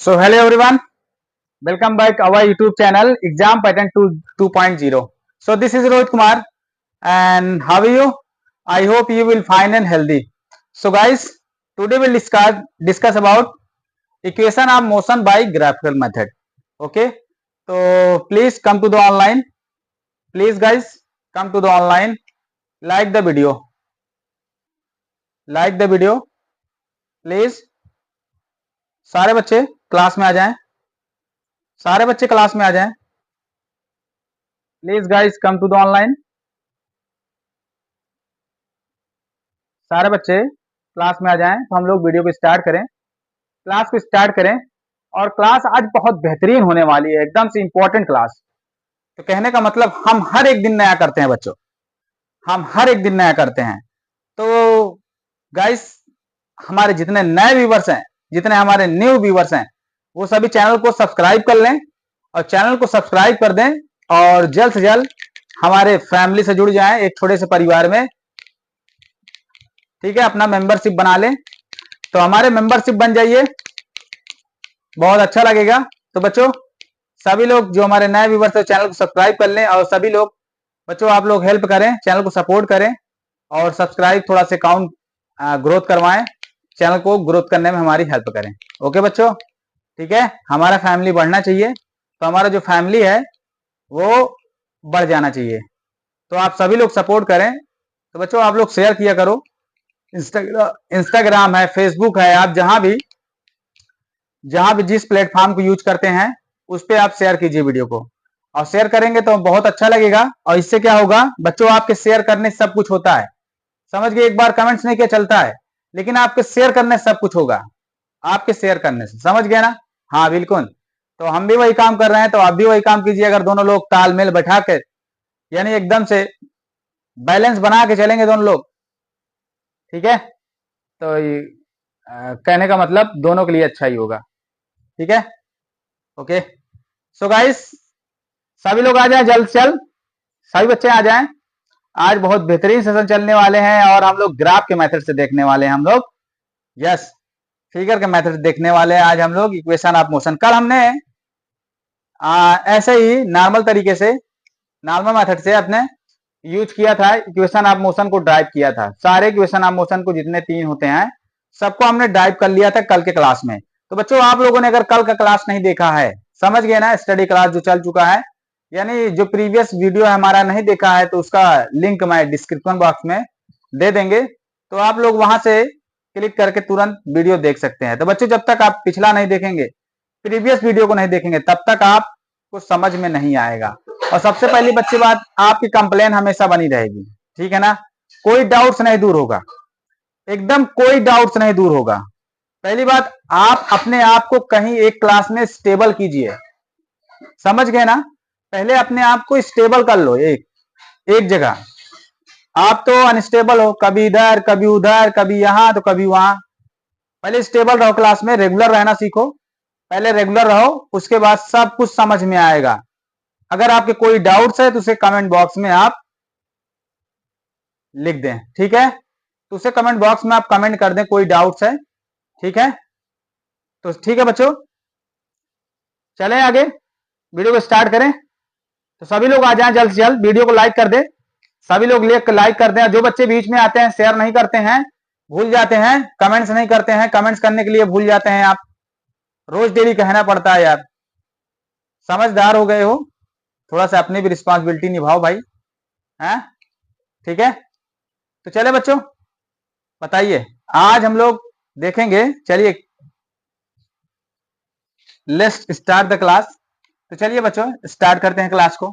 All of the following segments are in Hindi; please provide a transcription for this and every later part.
So hello everyone, welcome back our YouTube channel Exam Pattern 2.0. So this is Rohit Kumar and how are you? I hope you will fine and healthy. So guys, today we'll discuss about equation of motion by graphical method. Okay, so please come to the online. Please guys, come to the online. Like the video. Like the video. Please. सारे बच्चे क्लास में आ जाएं. सारे बच्चे क्लास में आ जाएं. Please guys come to the online. सारे बच्चे क्लास में आ जाएं तो हम लोग वीडियो को स्टार्ट करें. क्लास को स्टार्ट करें और क्लास आज बहुत बेहतरीन होने वाली है, एकदम से इंपॉर्टेंट क्लास. तो कहने का मतलब हम हर एक दिन नया करते हैं बच्चों, हम हर एक दिन नया करते हैं. तो गाइस हमारे जितने नए व्यूवर्स हैं, जितने हमारे न्यू व्यूवर्स हैं, वो सभी चैनल को सब्सक्राइब कर लें और चैनल को सब्सक्राइब कर दें और जल्द से जल्द हमारे फैमिली से जुड़ जाएं एक छोटे से परिवार में. ठीक है, अपना मेंबरशिप बना लें. तो हमारे मेंबरशिप बन जाइए, बहुत अच्छा लगेगा. तो बच्चों सभी लोग जो हमारे नए व्यूवर्स है चैनल को सब्सक्राइब कर लें और सभी लोग बच्चों आप लोग हेल्प करें, चैनल को सपोर्ट करें और सब्सक्राइब थोड़ा से काउंट ग्रोथ करवाएं, चैनल को ग्रोथ करने में हमारी हेल्प करें. ओके बच्चों, ठीक है. हमारा फैमिली बढ़ना चाहिए, तो हमारा जो फैमिली है वो बढ़ जाना चाहिए. तो आप सभी लोग सपोर्ट करें. तो बच्चों आप लोग शेयर किया करो. इंस्टाग्राम है, फेसबुक है, आप जहां भी जिस प्लेटफॉर्म को यूज करते हैं उस पर आप शेयर कीजिए वीडियो को. और शेयर करेंगे तो बहुत अच्छा लगेगा. और इससे क्या होगा बच्चों, आपके शेयर करने से सब कुछ होता है. समझ गए? एक बार कमेंट्स नहीं क्या चलता है, लेकिन आपके शेयर करने से सब कुछ होगा. आपके शेयर करने से, समझ गए ना? हाँ बिल्कुल. तो हम भी वही काम कर रहे हैं, तो आप भी वही काम कीजिए. अगर दोनों लोग तालमेल बैठा कर, यानी एकदम से बैलेंस बना के चलेंगे दोनों लोग, ठीक है, तो कहने का मतलब दोनों के लिए अच्छा ही होगा. ठीक है, ओके. सो गाइस सभी लोग आ जाएं जल्द से जल्द, सभी बच्चे आ जाएं. आज बहुत बेहतरीन सेशन चलने वाले हैं और हम लोग ग्राफ के मेथड से देखने वाले हैं. हम लोग यस फिगर के मेथड देखने वाले हैं आज हम लोग. इक्वेशन ऑफ मोशन कल हमने ऐसे ही नॉर्मल तरीके से, नॉर्मल मेथड से अपने यूज किया था, इक्वेशन ऑफ मोशन को ड्राइव किया था. सारे इक्वेशन ऑफ मोशन को जितने 3 होते हैं सबको हमने ड्राइव कर लिया था कल के क्लास में. तो बच्चों आप लोगों ने अगर कल का क्लास नहीं देखा है, समझ गए ना, स्टडी क्लास जो चल चुका है, यानी जो प्रीवियस वीडियो हमारा नहीं देखा है तो उसका लिंक मैं डिस्क्रिप्शन बॉक्स में दे देंगे. तो आप लोग वहां से क्लिक करके तुरंत वीडियो देख सकते हैं. तो बच्चों जब तक आप पिछला नहीं देखेंगे, प्रीवियस वीडियो को नहीं देखेंगे, तब तक आपको समझ में नहीं आएगा. और सबसे पहली बच्ची बात, आपकी कंप्लेन हमेशा बनी रहेगी. ठीक है ना? कोई डाउट्स नहीं दूर होगा, एकदम कोई डाउट्स नहीं दूर होगा. पहली बात, आप अपने आप को कहीं एक क्लास में स्टेबल कीजिए. समझ गए ना? पहले अपने आप को स्टेबल कर लो एक जगह. आप तो अनस्टेबल हो, कभी इधर कभी उधर, कभी यहां तो कभी वहां. पहले स्टेबल रहो, क्लास में रेगुलर रहना सीखो. पहले रेगुलर रहो, उसके बाद सब कुछ समझ में आएगा. अगर आपके कोई डाउट्स है तो उसे कमेंट बॉक्स में आप लिख दें. ठीक है, तो उसे कमेंट बॉक्स में आप कमेंट कर दें कोई डाउट्स है. ठीक है, तो ठीक है बच्चों, चलें आगे, वीडियो को स्टार्ट करें. तो सभी लोग आ जाएं जल्द से जल्द, वीडियो को लाइक कर दें. सभी लोग लाइक कर दें. जो बच्चे बीच में आते हैं शेयर नहीं करते हैं, भूल जाते हैं, कमेंट्स नहीं करते हैं, कमेंट्स करने के लिए भूल जाते हैं आप. रोज डेली कहना पड़ता है यार. समझदार हो गए हो, थोड़ा सा अपनी भी रिस्पॉन्सिबिलिटी निभाओ भाई. हैं? ठीक है, तो चले बच्चों, बताइए आज हम लोग देखेंगे. चलिए लेट्स स्टार्ट द क्लास. तो चलिए बच्चों स्टार्ट करते हैं क्लास को.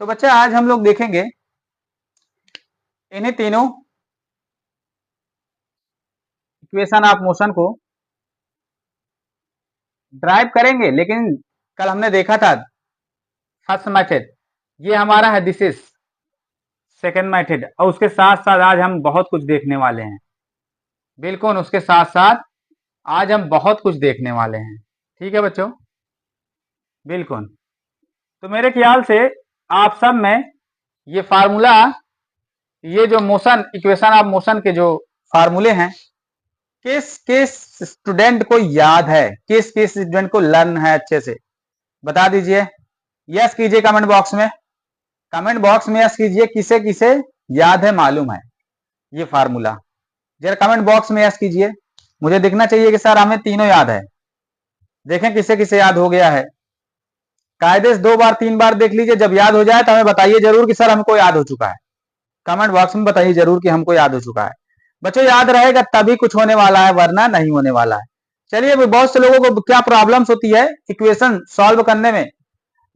तो बच्चे आज हम लोग देखेंगे इन्हीं तीनों इक्वेशन ऑफ मोशन को ड्राइव करेंगे. लेकिन कल हमने देखा था फर्स्ट मेथड, ये हमारा है, दिस इज सेकेंड मेथड. और उसके साथ साथ आज हम बहुत कुछ देखने वाले हैं. बिल्कुल उसके साथ साथ आज हम बहुत कुछ देखने वाले हैं. ठीक है बच्चों, बिल्कुल. तो मेरे ख्याल से आप सब में ये फार्मूला, ये जो मोशन इक्वेशन ऑफ मोशन के जो फार्मूले हैं किस किस स्टूडेंट को याद है, किस किस स्टूडेंट को लर्न है अच्छे से, बता दीजिए। यस कीजिए कमेंट बॉक्स में, कमेंट बॉक्स में यस कीजिए, किसे किसे याद है, मालूम है ये फार्मूला, जरा कमेंट बॉक्स में यस कीजिए। मुझे दिखना चाहिए कि सर हमें तीनों याद है। देखें किसे किसे याद हो गया है। कायदे से 2 बार 3 बार देख लीजिए, जब याद हो जाए तो हमें बताइए जरूर कि सर हमको याद हो चुका है। कमेंट बॉक्स में बताइए जरूर कि हमको याद हो चुका है। बच्चों याद रहेगा तभी कुछ होने वाला है, वरना नहीं होने वाला है। चलिए, बहुत से लोगों को क्या प्रॉब्लम्स होती है इक्वेशन सॉल्व करने में,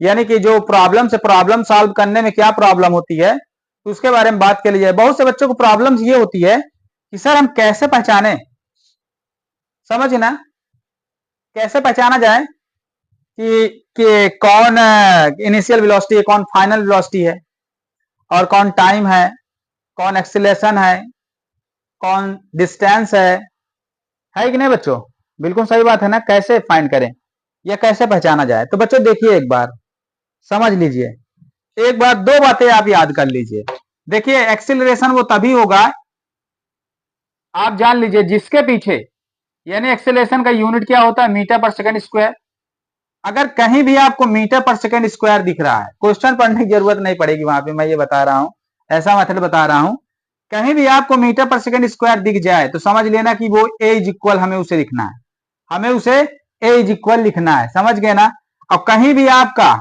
यानी कि जो प्रॉब्लम से प्रॉब्लम सॉल्व करने में क्या प्रॉब्लम होती है, तो उसके बारे में बात कर लीजिए। बहुत से बच्चों को प्रॉब्लम्स ये होती है कि सर हम कैसे पहचाने, समझ ना, कैसे पहचाना जाए कि कौन इनिशियल वेलोसिटी है, कौन फाइनल वेलोसिटी है, और कौन टाइम है, कौन एक्सीलरेशन है, कौन डिस्टेंस है कि नहीं बच्चों? बिल्कुल सही बात है ना। कैसे फाइंड करें या कैसे पहचाना जाए? तो बच्चों देखिए, एक बार समझ लीजिए, एक बार 2 बातें आप याद कर लीजिए। देखिए एक्सीलरेशन वो तभी होगा, आप जान लीजिए, जिसके पीछे, यानी एक्सीलरेशन का यूनिट क्या होता है, मीटर पर सेकंड स्क्वायर। अगर कहीं भी आपको मीटर पर सेकंड स्क्वायर दिख रहा है, क्वेश्चन पढ़ने की जरूरत नहीं पड़ेगी वहां पे, मैं ये बता रहा हूं, ऐसा मेथड बता रहा हूं। कहीं भी आपको मीटर पर सेकंड स्क्वायर दिख जाए तो समझ लेना कि वो ए इज इक्वल, हमें उसे लिखना है, हमें उसे ए इज इक्वल लिखना है, समझ गए ना। और कहीं भी आपका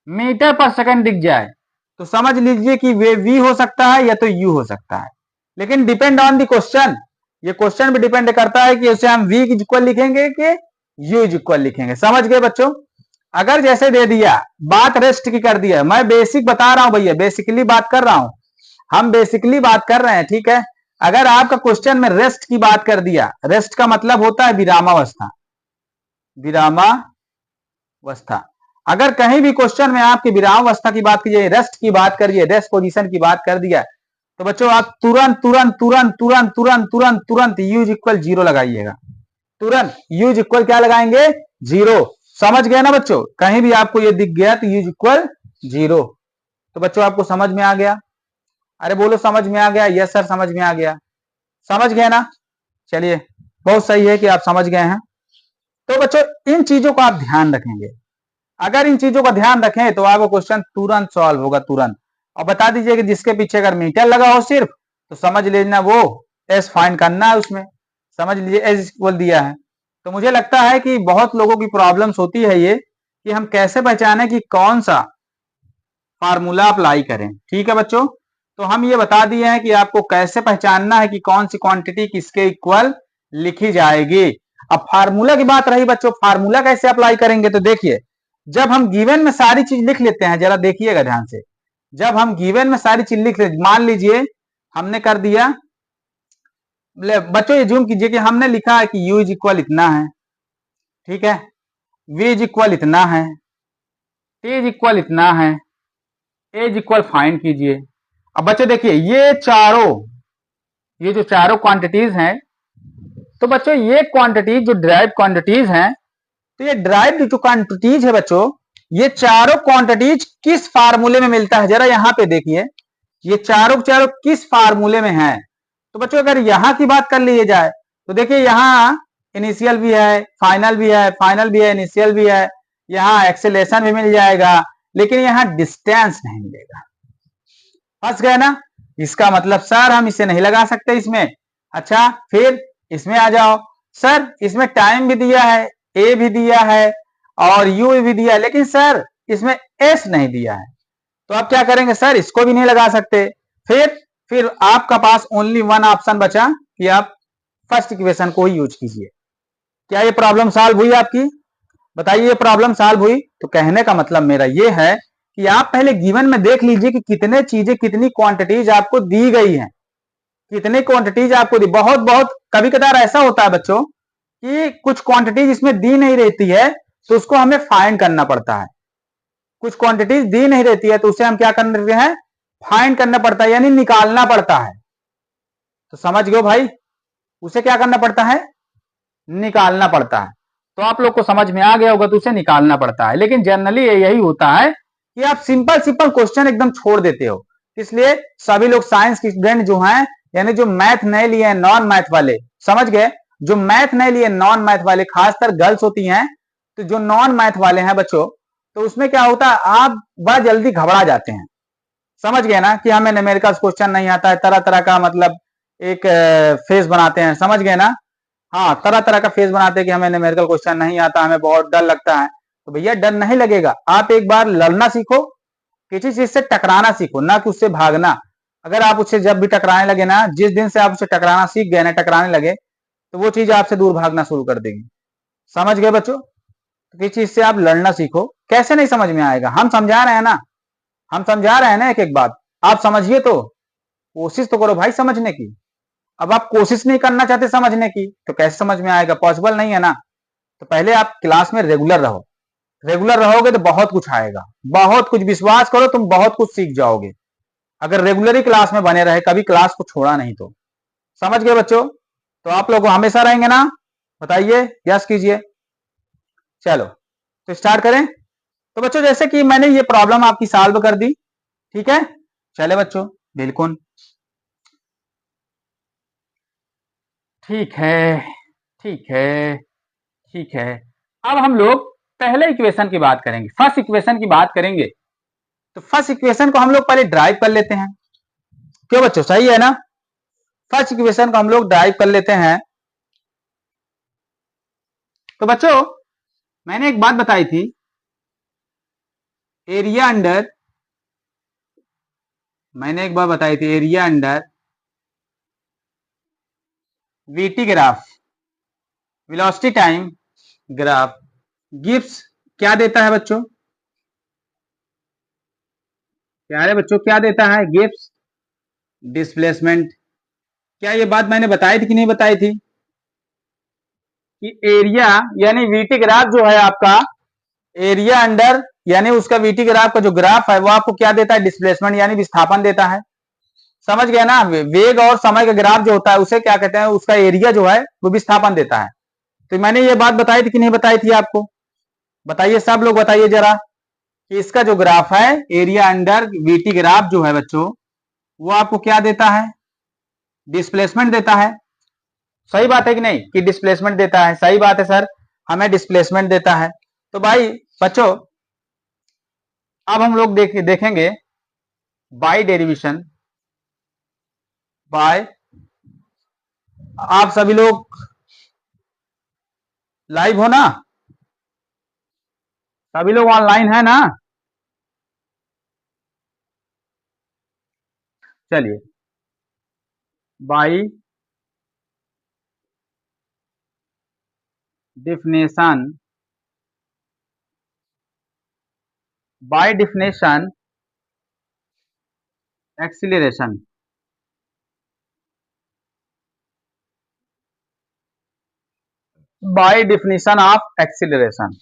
मीटर पर सेकंड दिख जाए तो समझ लीजिए कि वे वी हो सकता है या तो यू हो सकता है, लेकिन डिपेंड ऑन द क्वेश्चन, ये क्वेश्चन भी डिपेंड करता है कि उसे हम वी इज इक्वल लिखेंगे कि यू इज इक्वल लिखेंगे। समझ गए बच्चों? अगर जैसे दे दिया, बात रेस्ट की कर दिया, मैं बेसिक बता रहा हूं भैया, बेसिकली बात कर रहा हूं, हम बेसिकली बात कर रहे हैं, ठीक है। अगर आपका क्वेश्चन में रेस्ट की बात कर दिया, रेस्ट का मतलब होता है विरामावस्था, विरामावस्था। अगर कहीं भी क्वेश्चन में आपकी विरामावस्था की बात कीजिए, रेस्ट की बात करिए, रेस्ट पोजीशन की बात कर दिया, तो बच्चों आप तुरंत तुरंत तुरंत तुरंत तुरंत तुरंत तुरंत यूज इक्वल 0 लगाइएगा, तुरंत यूज इक्वल क्या लगाएंगे, 0। समझ गए ना बच्चों? कहीं भी आपको ये दिख गया तो यूज इक्वल 0। तो बच्चों आपको समझ में आ गया? अरे बोलो समझ में आ गया? यस सर समझ में आ गया, समझ गए ना। चलिए बहुत सही है कि आप समझ गए हैं। तो बच्चों इन चीजों को आप ध्यान रखेंगे, अगर इन चीजों का ध्यान रखें तो आपका क्वेश्चन तुरंत सॉल्व होगा, तुरंत। और बता दीजिए कि जिसके पीछे अगर मीटर लगा हो सिर्फ, तो समझ लेना वो एस फाइंड करना है उसमें, समझ लीजिए एस इक्वल दिया है। तो मुझे लगता है कि बहुत लोगों की प्रॉब्लम्स होती है ये, कि हम कैसे पहचाने कि कौन सा फार्मूला अप्लाई करें। ठीक है बच्चों, तो हम ये बता दिए हैं कि आपको कैसे पहचानना है कि कौन सी क्वांटिटी किसके इक्वल लिखी जाएगी। अब फार्मूला की बात रही बच्चों, फार्मूला कैसे अप्लाई करेंगे? तो देखिए, जब हम गिवन में सारी चीज लिख लेते हैं, जरा देखिएगा ध्यान से, जब हम गिवन में सारी चीज लिख लेते, मान लीजिए हमने कर दिया, बच्चों ये जूम कीजिए कि हमने लिखा है कि u इज इक्वल इतना है, ठीक है, v इज इक्वल इतना है, t इज इक्वल इतना है, a इज इक्वल फाइंड कीजिए। अब बच्चों देखिए ये जो चारों क्वांटिटीज हैं, तो बच्चों ये क्वांटिटीज जो ड्राइव क्वांटिटीज हैं, तो ये ड्राइव जो क्वांटिटीज है बच्चों, ये चारों क्वांटिटीज किस फार्मूले में मिलता है, जरा यहां पे देखिए, ये चारों चारों किस फार्मूले में है। तो बच्चों अगर यहां की बात कर ली जाए तो देखिए, यहां इनिशियल भी है, फाइनल भी है, फाइनल भी है, इनिशियल भी है, यहां एक्सेलेरेशन भी मिल जाएगा, लेकिन यहां डिस्टेंस नहीं मिलेगा। फंस गए ना? इसका मतलब सर हम इसे नहीं लगा सकते इसमें। अच्छा फिर इसमें आ जाओ, सर इसमें टाइम भी दिया है, ए भी दिया है और यू भी दिया है, लेकिन सर इसमें एस नहीं दिया है, तो आप क्या करेंगे सर, इसको भी नहीं लगा सकते। फिर आपका पास ओनली वन ऑप्शन बचा कि आप फर्स्ट इक्वेशन को ही यूज कीजिए। क्या ये प्रॉब्लम सॉल्व हुई आपकी? बताइए ये प्रॉब्लम सॉल्व हुई? तो कहने का मतलब मेरा ये है कि आप पहले गिवन में देख लीजिए कि कितने चीजें, कितनी क्वांटिटीज आपको दी गई हैं, कितनी क्वांटिटीज आपको दी। बहुत बहुत कभी कदार ऐसा होता है बच्चों कि कुछ क्वांटिटीज इसमें दी नहीं रहती है, तो उसको हमें फाइंड करना पड़ता है। कुछ क्वांटिटीज दी नहीं रहती है तो उसे हम क्या करते हैं, फाइंड करना पड़ता है, यानी निकालना पड़ता है। तो समझ गए भाई, उसे क्या करना पड़ता है, निकालना पड़ता है। तो आप लोग को समझ में आ गया होगा, तो उसे निकालना पड़ता है। लेकिन जनरली यही होता है कि आप सिंपल सिंपल क्वेश्चन एकदम छोड़ देते हो, इसलिए सभी लोग साइंस के स्टूडेंट जो हैं यानी जो मैथ नहीं लिए हैं नॉन मैथ वाले, समझ गए, जो मैथ नहीं लिए नॉन मैथ वाले, खासकर गर्ल्स होती हैं, तो जो नॉन मैथ वाले हैं बच्चों, तो उसमें क्या होता है, आप बड़ा जल्दी घबरा जाते हैं, समझ गए ना, कि हमें न्यूमेरिकल क्वेश्चन नहीं आता है, तरह तरह का मतलब एक फेस बनाते हैं, समझ गए ना, हाँ तरह तरह का फेस बनाते हैं कि हमें न्यूमेरिकल क्वेश्चन नहीं आता, हमें बहुत डर लगता है। तो भैया डर नहीं लगेगा, आप एक बार लड़ना सीखो, किसी चीज से टकराना सीखो, ना कि उससे भागना। अगर आप उससे जब भी टकराने लगे ना, जिस दिन से आप उससे टकराना सीख गए ना, टकराने लगे, तो वो चीज आपसे दूर भागना शुरू कर देगी, समझ गए बच्चों। तो किसी चीज से आप लड़ना सीखो, कैसे नहीं समझ में आएगा, हम समझा रहे हैं ना, हम समझा रहे हैं ना एक एक बात, आप समझिए, तो कोशिश तो करो भाई समझने की। अब आप कोशिश नहीं करना चाहते समझने की, तो कैसे समझ में आएगा, पॉसिबल नहीं है ना। तो पहले आप क्लास में रेगुलर रहो, रेगुलर रहोगे तो बहुत कुछ आएगा, बहुत कुछ, विश्वास करो तुम बहुत कुछ सीख जाओगे, अगर रेगुलर ही क्लास में बने रहे, कभी क्लास को छोड़ा नहीं तो, समझ गए बच्चों। तो आप लोग हमेशा रहेंगे ना, बताइए, यस कीजिए। चलो तो स्टार्ट करें। तो बच्चों जैसे कि मैंने ये प्रॉब्लम आपकी सॉल्व कर दी, ठीक है, चले बच्चों, बिल्कुल ठीक है, ठीक है, ठीक है। अब हम लोग पहले इक्वेशन की बात करेंगे, फर्स्ट इक्वेशन की बात करेंगे। तो फर्स्ट इक्वेशन को हम लोग पहले ड्राइव कर लेते हैं, क्यों बच्चों, सही है ना। फर्स्ट इक्वेशन को हम लोग ड्राइव कर लेते हैं। तो बच्चों मैंने एक बात बताई थी, एरिया अंडर, मैंने एक बात बताई थी, area under VT graph, velocity time graph gives, क्या देता है बच्चों, प्यारे बच्चों क्या देता है, गिव्स डिस्प्लेसमेंट। क्या ये बात मैंने बताई थी कि नहीं बताई थी, कि एरिया यानी वीटी ग्राफ जो है आपका, एरिया अंडर यानी उसका वीटी ग्राफ का जो ग्राफ है वो आपको क्या देता है, डिस्प्लेसमेंट यानी विस्थापन देता है, समझ गया ना। वेग और समय का ग्राफ जो होता है उसे क्या कहते हैं, उसका एरिया जो है वो विस्थापन देता है। तो मैंने ये बात बताई थी कि नहीं बताई थी आपको, बताइए सब लोग बताइए जरा, कि इसका जो ग्राफ है एरिया अंडर वीटी ग्राफ जो है बच्चों, वो आपको क्या देता है, डिस्प्लेसमेंट देता है। सही बात है कि नहीं, कि डिस्प्लेसमेंट देता है, सही बात है सर, हमें डिस्प्लेसमेंट देता है। तो भाई बच्चों अब हम लोग देखेंगे बाय डेरिवेशन, बाय, आप सभी लोग लाइव हो ना, सभी लोग ऑनलाइन है ना, चलिए, by definition, by definition acceleration, by definition of acceleration,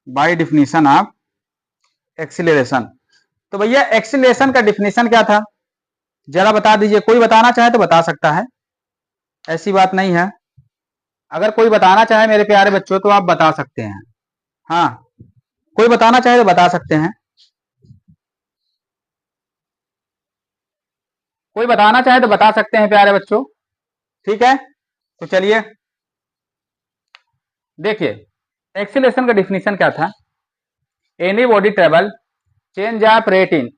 by definition of acceleration. तो भैया एक्सीलरेशन का डिफिनेशन क्या था, जरा बता दीजिए, कोई बताना चाहे तो बता सकता है, ऐसी बात नहीं है, अगर कोई बताना चाहे मेरे प्यारे बच्चों तो आप बता सकते हैं, हाँ कोई बताना चाहे तो बता सकते हैं, कोई बताना चाहे तो बता सकते हैं प्यारे बच्चों, ठीक है। तो चलिए देखिए, एक्सीलरेशन का डिफिनेशन क्या था, any body travel change of rate in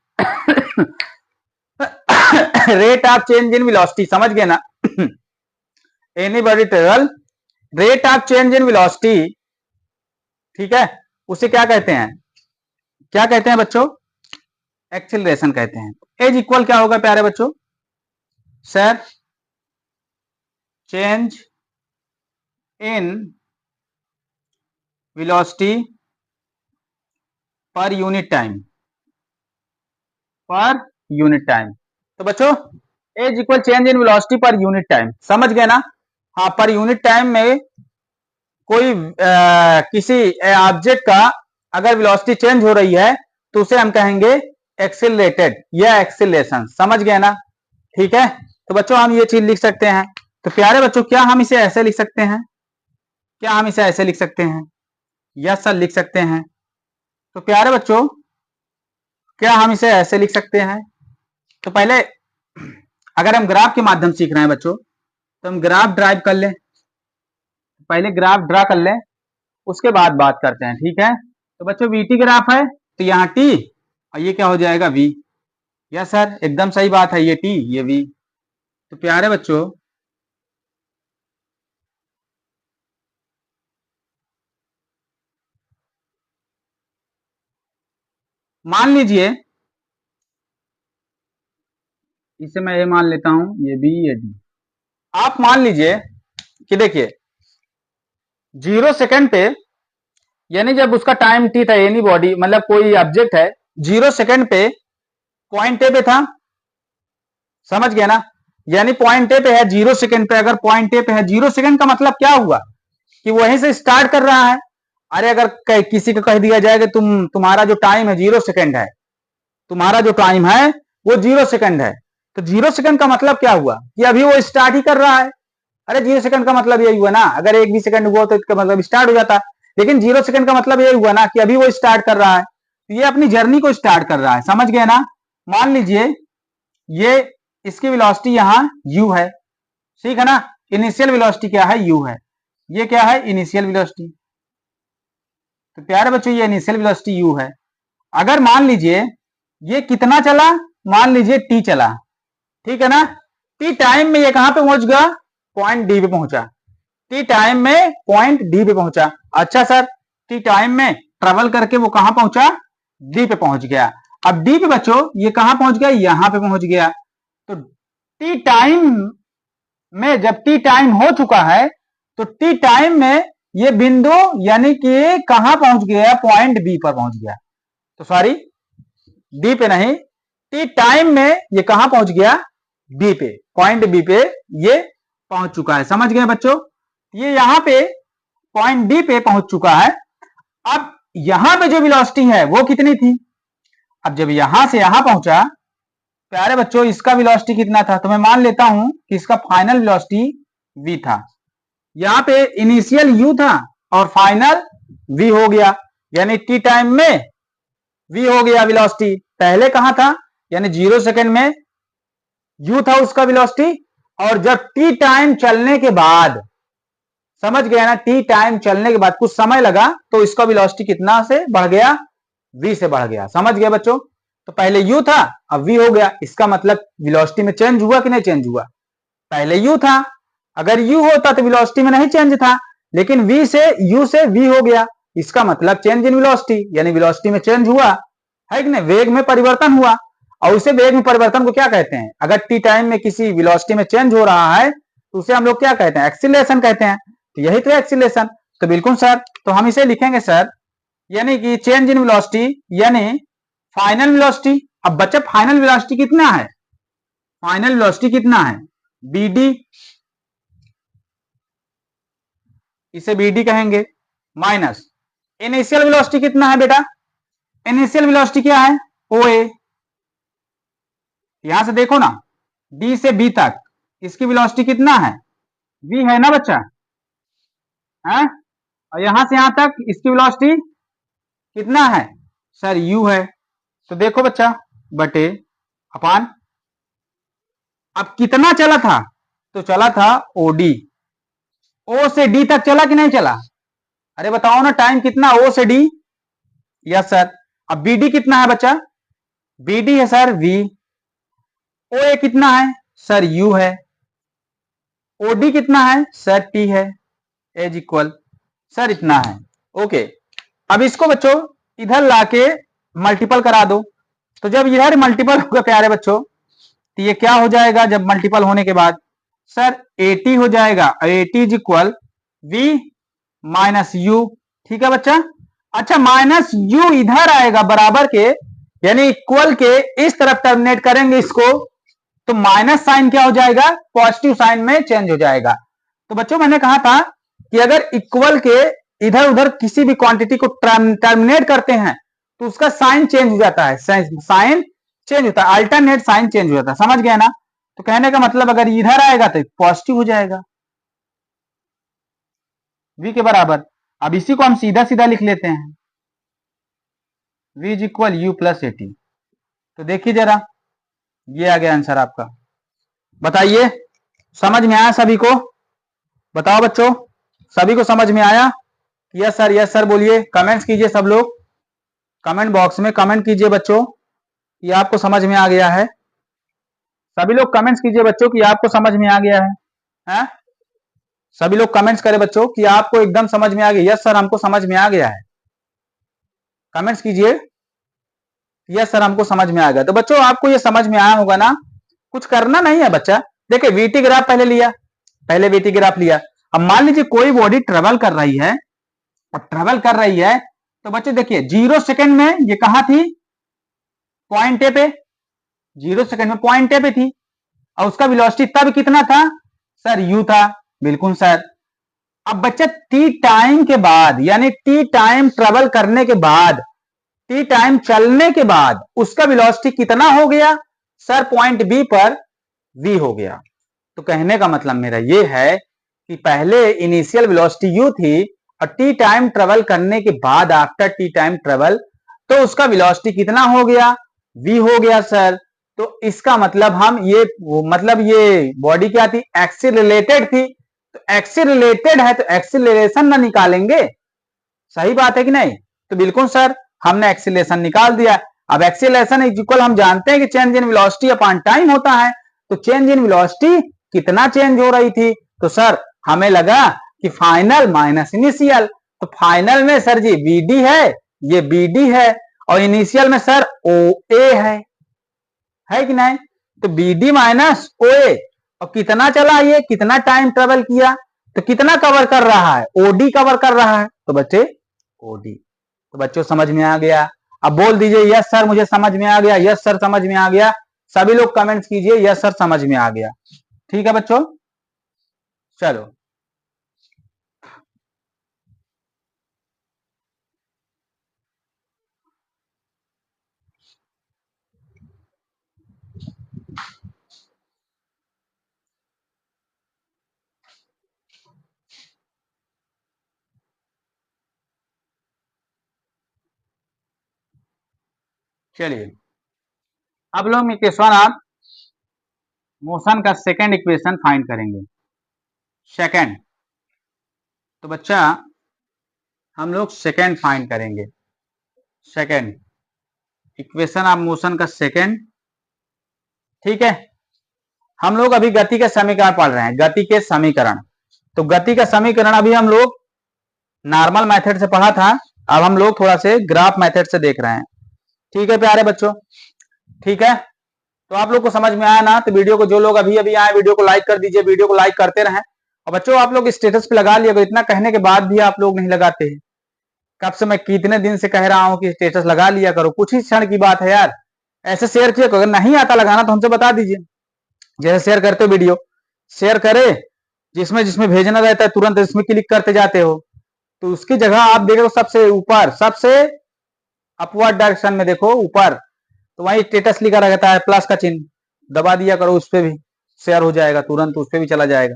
rate of change in velocity, समझ गए ना any body travel rate of change in velocity, ठीक है, उसे क्या कहते हैं, क्या कहते हैं बच्चों, एक्सीलरेशन कहते हैं। एज इक्वल क्या होगा प्यारे बच्चों, sir change in velocity per unit time, per unit time. तो बच्चों as equal change in velocity per unit time, समझ गए ना, हाँ पर यूनिट टाइम में कोई किसी ऑब्जेक्ट का अगर वेलोसिटी चेंज हो रही है तो उसे हम कहेंगे एक्सिलरेटेड या एक्सिलेशन, समझ गए ना, ठीक है। तो बच्चों हम ये चीज लिख सकते हैं। तो प्यारे बच्चों क्या हम इसे ऐसे लिख सकते हैं, क्या हम इसे ऐसे लिख सकते हैं, यस सर लिख सकते हैं। तो प्यारे बच्चों क्या हम इसे ऐसे लिख सकते हैं, तो पहले अगर हम ग्राफ के माध्यम सीख रहे हैं बच्चों, तो हम ग्राफ ड्राइव कर लें, पहले ग्राफ ड्रा कर लें, उसके बाद बात करते हैं, ठीक है। तो बच्चों वीटी ग्राफ है, तो यहाँ टी और ये क्या हो जाएगा वी। यस सर, एकदम सही बात है, ये टी ये वी। तो प्यारे बच्चों, मान लीजिए, इसे मैं ये मान लेता हूं, ये बी ये डी। आप मान लीजिए कि देखिए 0 सेकंड पे, यानी जब उसका टाइम टी था, एनी बॉडी मतलब कोई ऑब्जेक्ट है 0 सेकंड पे पॉइंट ए पे था, समझ गया ना। यानी पॉइंट ए पे है 0 सेकंड पे, अगर पॉइंट ए पे है 0 सेकंड का मतलब क्या हुआ कि वहीं से स्टार्ट कर रहा है। अरे अगर किसी को कह दिया जाए कि तुम्हारा जो टाइम है 0 सेकंड है, तुम्हारा जो टाइम है वो 0 सेकंड है, तो 0 सेकंड का मतलब क्या हुआ कि अभी वो स्टार्ट ही कर रहा है। अरे 0 सेकंड का मतलब यही हुआ ना, अगर एक भी सेकंड हुआ तो इसका मतलब स्टार्ट हो जाता, लेकिन 0 सेकंड का मतलब यही हुआ ना कि अभी वो स्टार्ट कर रहा है, तो ये अपनी जर्नी को स्टार्ट कर रहा है, समझ गए ना। मान लीजिए ये इसकी वेलोसिटी यहाँ u है, ठीक है ना। इनिशियल वेलोसिटी क्या है, u है। ये क्या है, इनिशियल वेलोसिटी। तो प्यारे बच्चों ये इनिशियल वेलोसिटी u है। अगर मान लीजिए ये कितना चला, मान लीजिए t चला, ठीक है ना। t टाइम में ये कहां पे पहुंच गया, पॉइंट डी पे पहुंचा। टी टाइम में पॉइंट डी पे पहुंचा। अच्छा सर, टी टाइम में ट्रेवल करके वो कहां पहुंचा, डी पे पहुंच गया। अब डी पे बच्चों ये कहां पहुंच गया, यहां पे पहुंच गया। तो टी टाइम में जब टी टाइम हो चुका है, तो टी टाइम में ये बिंदु यानी कि कहां पहुंच गया, पॉइंट बी पर पहुंच गया। तो सॉरी, डी पे नहीं, टी टाइम में ये कहां पहुंच गया, बी पे, पॉइंट बी पे ये पहुंच चुका है, समझ गए बच्चों। ये यहां पे पॉइंट डी पे पहुंच चुका है। अब यहां पे जो वेलोसिटी है वो कितनी थी, अब जब यहां से यहां पहुंचा, प्यारे बच्चों इसका वेलोसिटी कितना था, तो मैं मान लेता हूं कि इसका फाइनल वेलोसिटी v था। यहां पे इनिशियल u था और फाइनल v हो गया, यानी टी टाइम में v हो गया वेलोसिटी। पहले कहां था, यानी 0 सेकंड में u था उसका वेलोसिटी, और जब टी टाइम चलने के बाद, समझ गया ना, टी टाइम चलने के बाद कुछ समय लगा तो इसका वेलोसिटी कितना से बढ़ गया, v से बढ़ गया, समझ गया बच्चों। तो पहले u था अब v हो गया, इसका मतलब वेलोसिटी में चेंज हुआ कि नहीं चेंज हुआ। पहले u था, अगर u होता तो वेलोसिटी में नहीं चेंज था, लेकिन v से u से v हो गया, इसका मतलब चेंज इन वेलोसिटी, यानी वेलोसिटी में चेंज हुआ है कि नहीं, वेग में परिवर्तन हुआ। और उसे वेग में परिवर्तन को क्या कहते हैं, अगर टी टाइम में किसी वेलोसिटी में चेंज हो रहा है तो उसे हम लोग क्या कहते हैं, एक्सीलरेशन कहते हैं। तो यही तो एक्सीलरेशन। तो बिल्कुल सर, तो हम इसे लिखेंगे सर, यानी कि चेंज इन वेलोसिटी यानी फाइनल वेलोसिटी। अब बच्चा फाइनल वेलोसिटी कितना है, फाइनल वेलोसिटी कितना है, bd, इसे bd कहेंगे, माइनस इनिशियल वेलोसिटी कितना है बेटा, इनिशियल वेलोसिटी क्या है, oa। यहां से देखो ना, d से b तक इसकी वेलोसिटी कितना है, v है ना बच्चा, है। और यहां से यहां तक इसकी वेलोसिटी कितना है सर, u है। तो देखो बच्चा, बटे अपान, अब कितना चला था, तो चला था ओडी, ओ से डी तक चला कि नहीं चला, अरे बताओ ना टाइम कितना, ओ से डी, यस सर। अब बीडी कितना है बच्चा, बीडी है सर वी, ओ ए कितना है सर, यू है, ओडी कितना है सर, टी है, एज इक्वल सर इतना है। ओके, अब इसको बच्चों इधर लाके मल्टीपल करा दो, तो जब इधर मल्टीपल होगा प्यारे बच्चों, तो ये क्या हो जाएगा, जब मल्टीपल होने के बाद सर 80 हो जाएगा, 80 is equal V minus U, ठीक है बच्चा। अच्छा माइनस यू इधर आएगा बराबर के, यानी इक्वल के इस तरफ टर्मिनेट करेंगे इसको, तो माइनस साइन क्या हो जाएगा, पॉजिटिव साइन में चेंज हो जाएगा। तो बच्चों मैंने कहा था कि अगर इक्वल के इधर उधर किसी भी क्वांटिटी को टर्मिनेट करते हैं तो उसका साइन चेंज हो जाता है, साइन चेंज होता है, अल्टरनेट साइन चेंज हो जाता है, समझ गया ना। तो कहने का मतलब अगर इधर आएगा तो पॉजिटिव हो जाएगा v के बराबर। अब इसी को हम सीधा सीधा लिख लेते हैं, v is equal u plus 80। तो देखिए जरा, ये आ गया आंसर आपका। बताइए, समझ में आया सभी को? बताओ बच्चों, सभी को समझ में आया? यस सर, यस सर बोलिए, कमेंट्स कीजिए सब लोग, कमेंट बॉक्स में कमेंट कीजिए बच्चों कि आपको समझ में आ गया है। सभी लोग कमेंट्स कीजिए बच्चों कि आपको समझ में आ गया है? सभी लोग कमेंट्स करें बच्चों कि आपको एकदम समझ में आ गया। यस सर, हमको समझ में आ गया है। कमेंट्स कीजिए, यस सर हमको समझ में आ गया। तो बच्चों आपको ये समझ में आया होगा ना, कुछ करना नहीं है बच्चा। देखिए वीटी ग्राफ पहले लिया, पहले वीटी ग्राफ लिया। अब मान लीजिए कोई बॉडी ट्रेवल कर रही है, और ट्रेवल कर रही है तो बच्चे देखिए 0 सेकंड में ये कहां थी? पॉइंट ए पे। 0 सेकंड में पॉइंट ए पे थी, और उसका वेलोसिटी तब कितना था सर? यू था। बिल्कुल सर। अब बच्चा टी टाइम के बाद, यानी टी टाइम ट्रेवल करने के बाद, टी टाइम चलने के बाद उसका वेलोसिटी कितना हो गया सर? पॉइंट बी पर वी हो गया। तो कहने का मतलब मेरा ये है कि पहले इनिशियल वेलोसिटी यू थी, और टी टाइम ट्रेवल करने के बाद, आफ्टर टी टाइम ट्रेवल, तो उसका वेलोसिटी कितना हो गया? वी हो गया सर। तो इसका मतलब हम ये, मतलब ये बॉडी क्या थी? एक्सीलरेटेड थी। तो एक्सीलरेटेड है तो एक्सीलरेशन ना निकालेंगे, सही बात है कि नहीं? तो बिल्कुल सर, हमने एक्सीलरेशन निकाल दिया। अब एक्सीलरेशन इज इक्वल, हम जानते हैं कि change in velocity upon time होता है। तो चेंज इन वेलोसिटी कितना चेंज हो रही थी? तो सर हमें लगा कि फाइनल माइनस इनिशियल। तो फाइनल में सर जी बीडी है, ये बीडी है, और इनिशियल में सर ओ ए है कि नहीं? तो बीडी माइनस ओ ए, और कितना चला, ये कितना टाइम ट्रेवल किया? तो कितना कवर कर रहा है? ओडी कवर कर रहा है। तो बच्चे ओडी, तो बच्चों समझ में आ गया? अब बोल दीजिए यस सर मुझे समझ में आ गया, यस सर समझ में आ गया। सभी लोग कमेंट्स कीजिए यस सर समझ में आ गया। ठीक है बच्चों, चलो चलिए, अब लोग इक्वेशन आप मोशन का सेकंड इक्वेशन फाइंड करेंगे। सेकंड, तो बच्चा हम लोग सेकंड फाइंड करेंगे। सेकंड इक्वेशन ऑफ मोशन का सेकंड, ठीक है। हम लोग अभी गति के समीकरण पढ़ रहे हैं, गति के समीकरण। तो गति का समीकरण अभी हम लोग नॉर्मल मेथड से पढ़ा था, अब हम लोग थोड़ा से ग्राफ मेथड से देख रहे हैं। ठीक है प्यारे बच्चों, ठीक है। तो आप लोग को समझ में आया ना? तो वीडियो को, जो लोग अभी अभी आए, वीडियो को लाइक कर दीजिए, वीडियो को लाइक करते रहें। और बच्चों आप लोग स्टेटस पे लगा लिया, इतना कहने के बाद भी आप लोग नहीं लगाते हैं। कब से मैं कितने दिन से कह रहा हूं कि स्टेटस लगा लिया करो, कुछ ही क्षण की बात है यार। ऐसे शेयर किया करो, अगर नहीं आता लगाना तो हमसे बता दीजिए। जैसे शेयर करते हो वीडियो, शेयर करे, जिसमें जिसमें भेजना रहता है तुरंत इसमें क्लिक करते जाते हो। तो उसकी जगह आप देखो सबसे ऊपर, सबसे अपवर्ड डायरेक्शन में देखो ऊपर, तो वहीं स्टेटस लिखा रहता है प्लस का चिन्ह, दबा दिया करो, उस पर भी शेयर हो जाएगा तुरंत, उस पर भी चला जाएगा।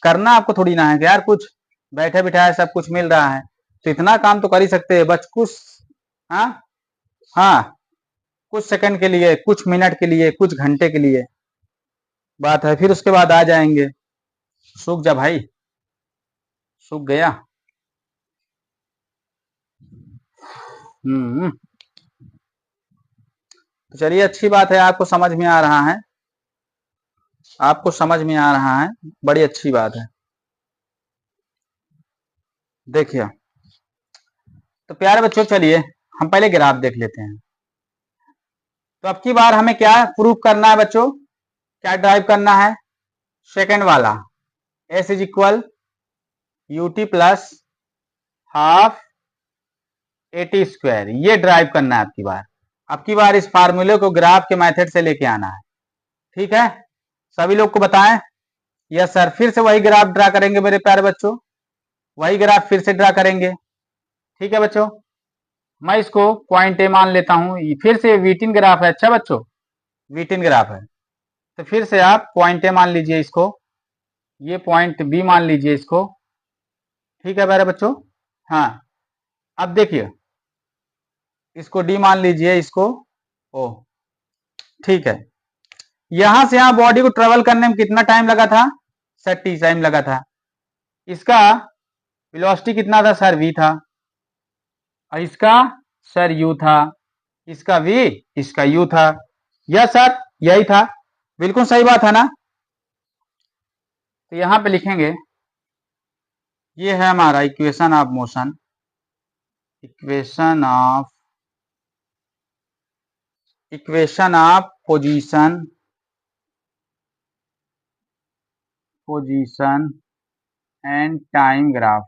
करना आपको थोड़ी ना है कि यार कुछ बैठे बिठाए सब कुछ मिल रहा है, तो इतना काम तो कर ही सकते हैं बस कुछ। हाँ हाँ, कुछ सेकंड के लिए, कुछ मिनट के लिए, कुछ घंटे के लिए बात है, फिर उसके बाद आ जाएंगे। सूख जा भाई, सूख गया। तो चलिए अच्छी बात है, आपको समझ में आ रहा है, आपको समझ में आ रहा है, बड़ी अच्छी बात है। देखिए, तो प्यारे बच्चों चलिए हम पहले ग्राफ देख लेते हैं। तो अब की बार हमें क्या प्रूफ करना है बच्चों? क्या ड्राइव करना है? सेकंड वाला, S is equal UT plus half eighty square, ये ड्राइव करना है आपकी बार। अब की बार इस फार्मूले को ग्राफ के मेथड से लेके आना है, ठीक है। सभी लोग को बताएं? यस सर, फिर से वही ग्राफ ड्रा करेंगे मेरे प्यारे बच्चों, वही ग्राफ फिर से ड्रा करेंगे, ठीक है बच्चों। मैं इसको पॉइंट ए मान लेता हूं, फिर से वीटिन ग्राफ है। अच्छा बच्चों, वीटिन ग्राफ है, तो फिर से आप पॉइंट ए मान लीजिए इसको, ये पॉइंट बी मान लीजिए इसको, ठीक है प्यारे बच्चों। हाँ, अब देखिए इसको डी मान लीजिए, इसको ओ, ठीक है। यहां से यहां बॉडी को ट्रेवल करने में कितना टाइम लगा था सर? टी टाइम लगा था। इसका वेलोसिटी कितना था सर? v था। और इसका सर u था। इसका v, इसका u था। यस सर, यही था। बिल्कुल सही बात है ना? तो यहां पे लिखेंगे, ये है हमारा equation of motion, equation of position and time graph,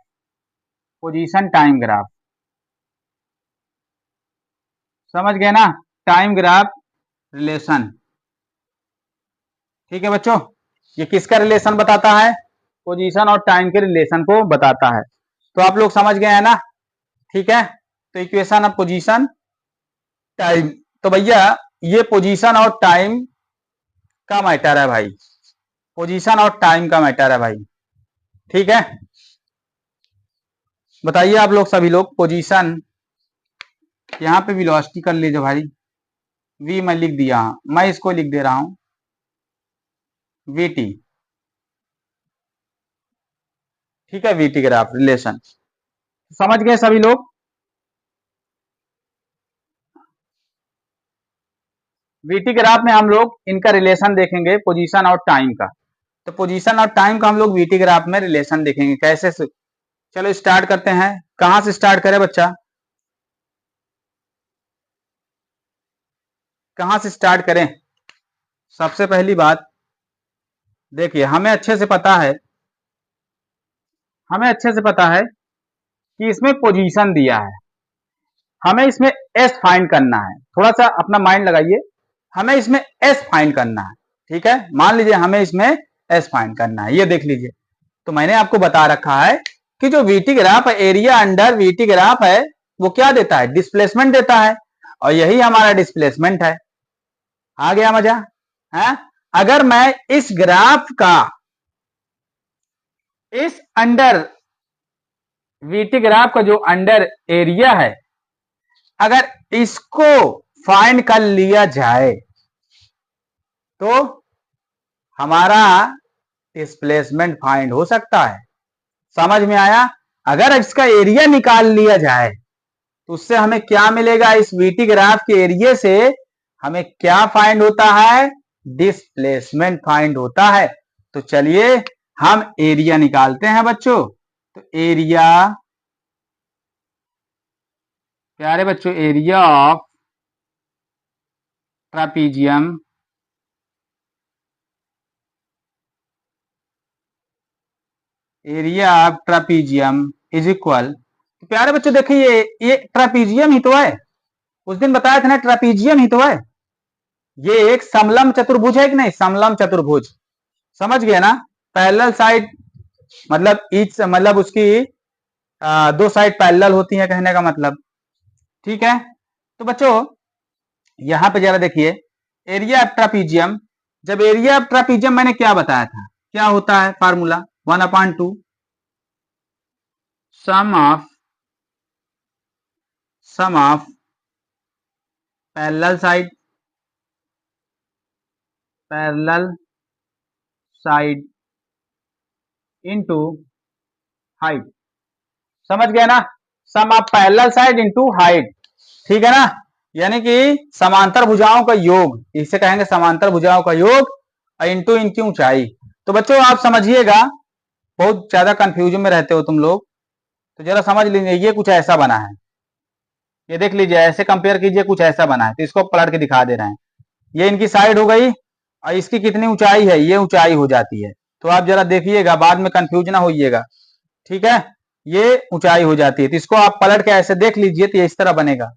position time graph, समझ गए ना? Time graph relation. ठीक है बच्चों, ये किसका रिलेशन बताता है? पोजीशन और टाइम के रिलेशन को बताता है। तो आप लोग समझ गए हैं ना? ठीक है, तो इक्वेशन ऑफ पोजीशन टाइम, तो भैया ये पोजीशन और टाइम का मैटर है भाई, पोजीशन और टाइम का मैटर है भाई। ठीक है, बताइए आप लोग सभी लोग, पोजीशन, यहां पे वेलोसिटी कर लीजिए भाई, v मैं लिख दिया, मैं इसको लिख दे रहा हूं vt। ठीक है, vt ग्राफ रिलेशन, समझ गए सभी लोग? vt ग्राफ में हम लोग इनका रिलेशन देखेंगे, पोजीशन और टाइम का। तो पोजीशन और टाइम का हम लोग vt ग्राफ में रिलेशन देखेंगे कैसे से। चलो स्टार्ट करते हैं। कहां से स्टार्ट करें बच्चा? कहां से स्टार्ट करें? सबसे पहली बात देखिए, हमें अच्छे से पता है, हमें अच्छे से पता है कि इसमें पोजीशन दिया है, हमें इसमें एस फाइंड करना है। थोड़ा सा अपना माइंड लगाइए, हमें इसमें एस फाइंड करना है। ठीक है, मान लीजिए हमें इसमें एस फाइंड करना है, ये देख लीजिए। तो मैंने आपको बता रखा है कि जो वीटी ग्राफ है, एरिया अंडर वीटी ग्राफ है, वो क्या देता है? डिस्प्लेसमेंट देता है, और यही हमारा डिस्प्लेसमेंट है। आ गया मजा है? अगर मैं इस ग्राफ का, इस अंडर वीटी ग्राफ का जो अंडर एरिया है, अगर इसको फाइंड कर लिया जाए तो हमारा डिस्प्लेसमेंट फाइंड हो सकता है। समझ में आया? अगर इसका एरिया निकाल लिया जाए तो उससे हमें क्या मिलेगा? इस वीटी ग्राफ के एरिया से हमें क्या फाइंड होता है? डिस्प्लेसमेंट फाइंड होता है। तो चलिए हम एरिया निकालते हैं बच्चों। तो एरिया, प्यारे बच्चों, area of trapezium, area of trapezium is equal, प्यारे बच्चों देखिए ये ट्रापीजियम ही तो है, उस दिन बताया था ना, ट्रापीजियम ही तो है। ये एक समलम चतुर्भुज है कि नहीं? समलम चतुर्भुज, समझ गए ना? पैरेलल साइड मतलब ईच, मतलब उसकी दो साइड पैरेलल होती है, कहने का मतलब। ठीक है, तो बच्चों यहां पे जरा देखिए, एरिया ऑफ ट्रापीजियम, जब एरिया ऑफ ट्रापीजियम मैंने क्या बताया था, क्या होता है formula? 1/2 sum of parallel side, parallel side into height. समझ गए ना? Sum of parallel side into height. ठीक है ना? यानी कि समांतर भुजाओं का योग, इसे कहेंगे समांतर भुजाओं का योग, इनटू इनकी ऊंचाई। तो बच्चों आप समझिएगा, बहुत ज्यादा कंफ्यूजन में रहते हो तुम लोग, तो जरा समझ लीजिए, ये कुछ ऐसा बना है, ये देख लीजिए, ऐसे कंपेयर कीजिए, कुछ ऐसा बना है। तो इसको पलट के दिखा दे रहे हैं, ये इनकी साइड हो गई, और इसकी कितनी ऊंचाई है? ये ऊंचाई हो जाती है। तो आप जरा देखिएगा, बाद में कंफ्यूज ना होइएगा। ठीक है, ये ऊंचाई हो जाती है, तो इसको आप पलट के ऐसे देख लीजिए, तो ये इस तरह बनेगा,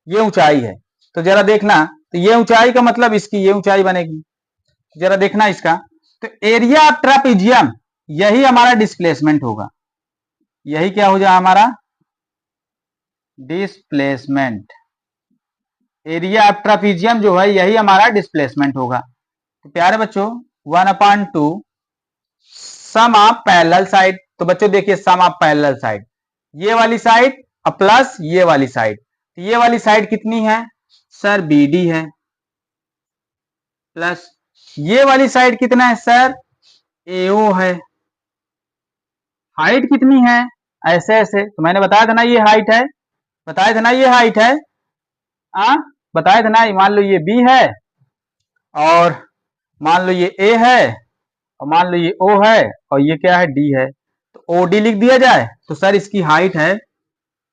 ये ऊंचाई है। तो जरा देखना, तो ये ऊंचाई का मतलब इसकी ये ऊंचाई बनेगी। जरा देखना इसका, तो एरिया ऑफ ट्रापीजियम, यही हमारा डिस्प्लेसमेंट होगा, यही क्या हो जाए हमारा? डिस्प्लेसमेंट। एरिया ऑफ ट्रापीजियम जो है, यही हमारा डिस्प्लेसमेंट होगा। तो प्यारे बच्चों 1/2 सम ऑफ पैरेलल साइड। तो बच्चों देखिए, सम ऑफ पैरेलल साइड, ये वाली साइड प्लस ये वाली साइड, तो ये वाली साइड कितनी है सर? BD है, प्लस ये वाली साइड कितना है सर, AO है। हाइट कितनी है, ऐसे ऐसे, तो मैंने बताया था ना ये हाइट है, बताया था ना ये हाइट है, हाँ बताया था ना। मान लो ये B है, और मान लो ये A है, और मान लो ये O है, और ये क्या है, D है। तो OD लिख दिया जाए, तो सर इसकी हाइट है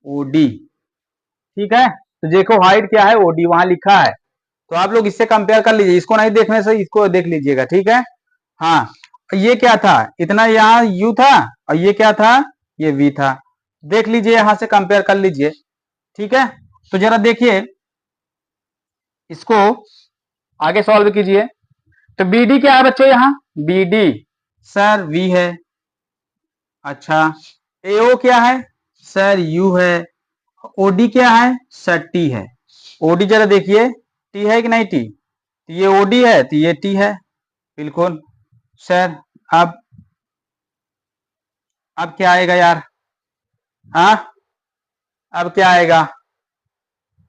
OD। ठीक है, तो देखो हाइट क्या है, OD वहां लिखा है। तो आप लोग इससे कंपेयर कर लीजिए, इसको नहीं देखने से इसको देख लीजिएगा, ठीक है। हाँ, ये क्या था, इतना यहाँ U था, और ये क्या था, ये V था। देख लीजिए, यहां से कंपेयर कर लीजिए, ठीक है। तो जरा देखिए, इसको आगे सॉल्व कीजिए। तो BD क्या है बच्चों, यहाँ BD सर V है। अच्छा, AO क्या है सर, U है। OD क्या है सर, T है। OD जरा देखिए, T है कि नहीं T, तो ये OD है, तो ये T है, बिल्कुल। सर अब क्या आएगा यार, हाँ अब क्या आएगा,